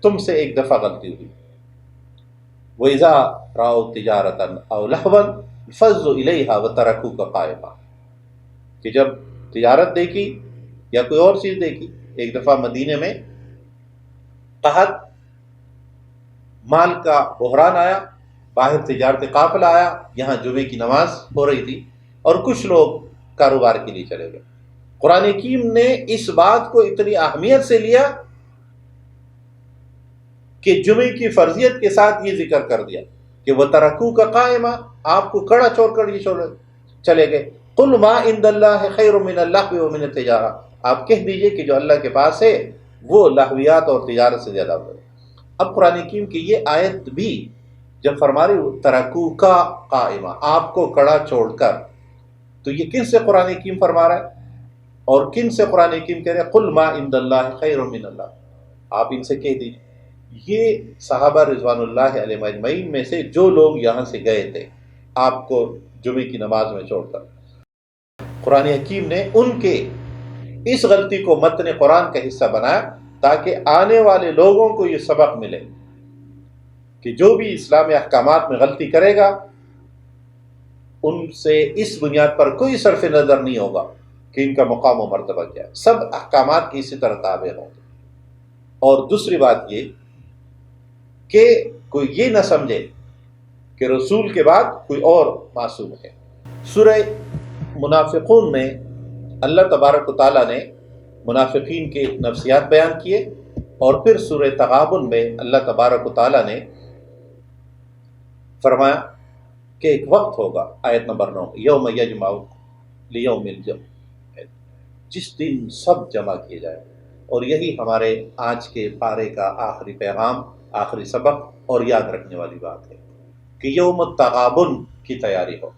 تم سے ایک دفعہ غلطی ہوئی، وَإِذَا رَأَوْا تِجَارَةً أَوْ لَهْوًا فَضُّوا إِلَيْهَا وَتَرَكُوكَ قَائِمًا، کہ جب تجارت دیکھی یا کوئی اور چیز دیکھی۔ ایک دفعہ مدینے میں قحط، مال کا بحران آیا، باہر تجارت قافلہ آیا، یہاں جمعے کی نماز ہو رہی تھی، اور کچھ لوگ کاروبار کے لیے چلے گئے۔ قرآن حکیم نے اس بات کو اتنی اہمیت سے لیا کہ جمعے کی فرضیت کے ساتھ یہ ذکر کر دیا کہ وَتَرَكُوكَ قَائِمًا، آپ کو کڑا چھوڑ کر یہ چلے گئے۔ قُلْ مَا عِندَ اللَّهِ خَيْرٌ مِّنَ اللَّهْوِ وَمِنَ التِّجَارَةِ، آپ کہہ دیجئے کہ جو اللہ کے پاس ہے وہ لہویات اور تجارت سے زیادہ بڑھ ہے۔ اب قرآن حکیم کی یہ آیت بھی جب فرما رہی تَرَكُوكَ قَائِمًا، آپ کو کڑا چھوڑ کر، تو یہ کن سے قرآن حکیم فرما رہا ہے، اور کن سے قرآن حکیم کہہ رہے ہیں قُلْ مَا عِندَ اللَّهِ خَيْرٌ مِّنَ اللَّهِ، آپ ان سے کہہ دیجئے۔ یہ صحابہ رضوان اللہ علیہم اجمعین میں سے جو لوگ یہاں سے گئے تھے آپ کو جمعے کی نماز میں چھوڑ کر، قرآن حکیم نے ان کے اس غلطی کو متن قرآن کا حصہ بنایا تاکہ آنے والے لوگوں کو یہ سبق ملے کہ جو بھی اسلامی احکامات میں غلطی کرے گا ان سے اس بنیاد پر کوئی صرف نظر نہیں ہوگا کہ ان کا مقام و مرتبہ کیا ہے، سب احکامات کی اسی طرح تابع ہوں گے۔ اور دوسری بات یہ کہ کوئی یہ نہ سمجھے کہ رسول کے بعد کوئی اور معصوم ہے۔ سورہ منافقون میں اللہ تبارک و تعالیٰ نے منافقین کے نفسیات بیان کیے، اور پھر سورہ تغابن میں اللہ تبارک و تعالیٰ نے فرمایا کہ ایک وقت ہوگا، آیت نمبر 9، یوم یجمع لیوم الجمع، جس دن سب جمع کیے جائیں۔ اور یہی ہمارے آج کے پارے کا آخری پیغام، آخری سبق اور یاد رکھنے والی بات ہے کہ یوم التغابن کی تیاری ہو۔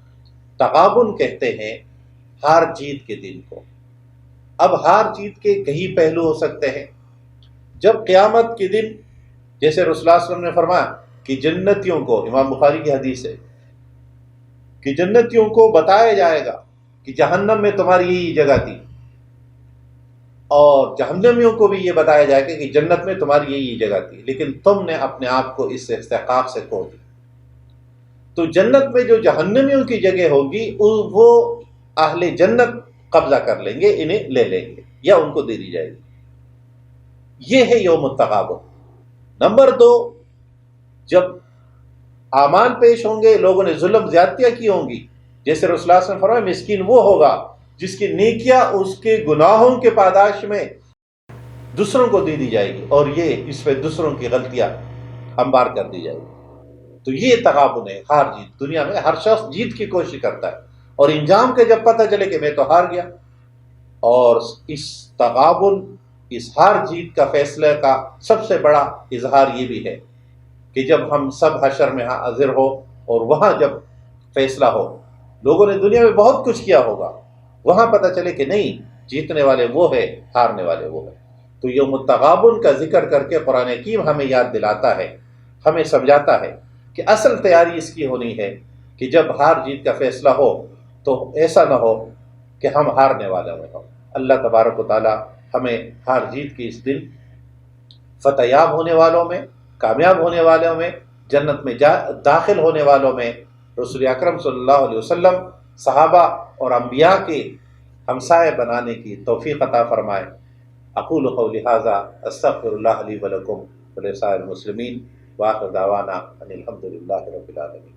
تغابن کہتے ہیں ہار جیت کے دن کو۔ اب ہار جیت کے کئی پہلو ہو سکتے ہیں۔ جب قیامت کے دن، جیسے رسول اللہ صلی اللہ علیہ وسلم نے فرمایا کہ جنتیوں کو، امام بخاری کی حدیث ہے کہ جنتیوں کو بتایا جائے گا کہ جہنم میں تمہاری یہی جگہ تھی، اور جہنمیوں کو بھی یہ بتایا جائے گا کہ جنت میں تمہاری یہی جگہ تھی، لیکن تم نے اپنے آپ کو اس استحقاق سے کھو دی۔ تو جنت میں جو جہنمیوں کی جگہ ہوگی وہ اہل جنت قبضہ کر لیں گے، انہیں لے لیں گے یا ان کو دے دی جائے گی۔ یہ ہے یوم التغابن۔ نمبر 2، جب اعمال پیش ہوں گے، لوگوں نے ظلم زیادتیاں کی ہوں گی، جیسے رسول اللہ صلی اللہ علیہ وسلم نے فرمایا مسکین وہ ہوگا جس کی نیکیاں اس کے گناہوں کے پاداش میں دوسروں کو دے دی جائے گی، اور یہ اس پہ دوسروں کی غلطیاں ہموار کر دی جائے گی۔ تو یہ تغابن ہے، ہار جیت۔ دنیا میں ہر شخص جیت کی کوشش کرتا ہے، اور انجام کے جب پتہ چلے کہ میں تو ہار گیا۔ اور اس تغابن، اس ہار جیت کا فیصلہ کا سب سے بڑا اظہار یہ بھی ہے کہ جب ہم سب حشر میں حاضر ہو، اور وہاں جب فیصلہ ہو، لوگوں نے دنیا میں بہت کچھ کیا ہوگا، وہاں پتہ چلے کہ نہیں، جیتنے والے وہ ہے، ہارنے والے وہ ہے۔ تو یوم التغابن کا ذکر کر کے قرآن حکیم ہمیں یاد دلاتا ہے، ہمیں سمجھاتا ہے کہ اصل تیاری اس کی ہونی ہے کہ جب ہار جیت کا فیصلہ ہو تو ایسا نہ ہو کہ ہم ہارنے والے میں ہوں۔ اللہ تبارک و تعالی ہمیں ہار جیت کی اس دن فتح یاب ہونے والوں میں، کامیاب ہونے والوں میں، جنت میں داخل ہونے والوں میں، رسول اکرم صلی اللہ علیہ وسلم، صحابہ اور انبیاء کے ہمسائے بنانے کی توفیق عطا فرمائے۔ اقول قولی ھذا استغفر اللہ لی ولکم ولسائر المسلمین، وآخر دعوانا ان الحمد للہ رب العالمین۔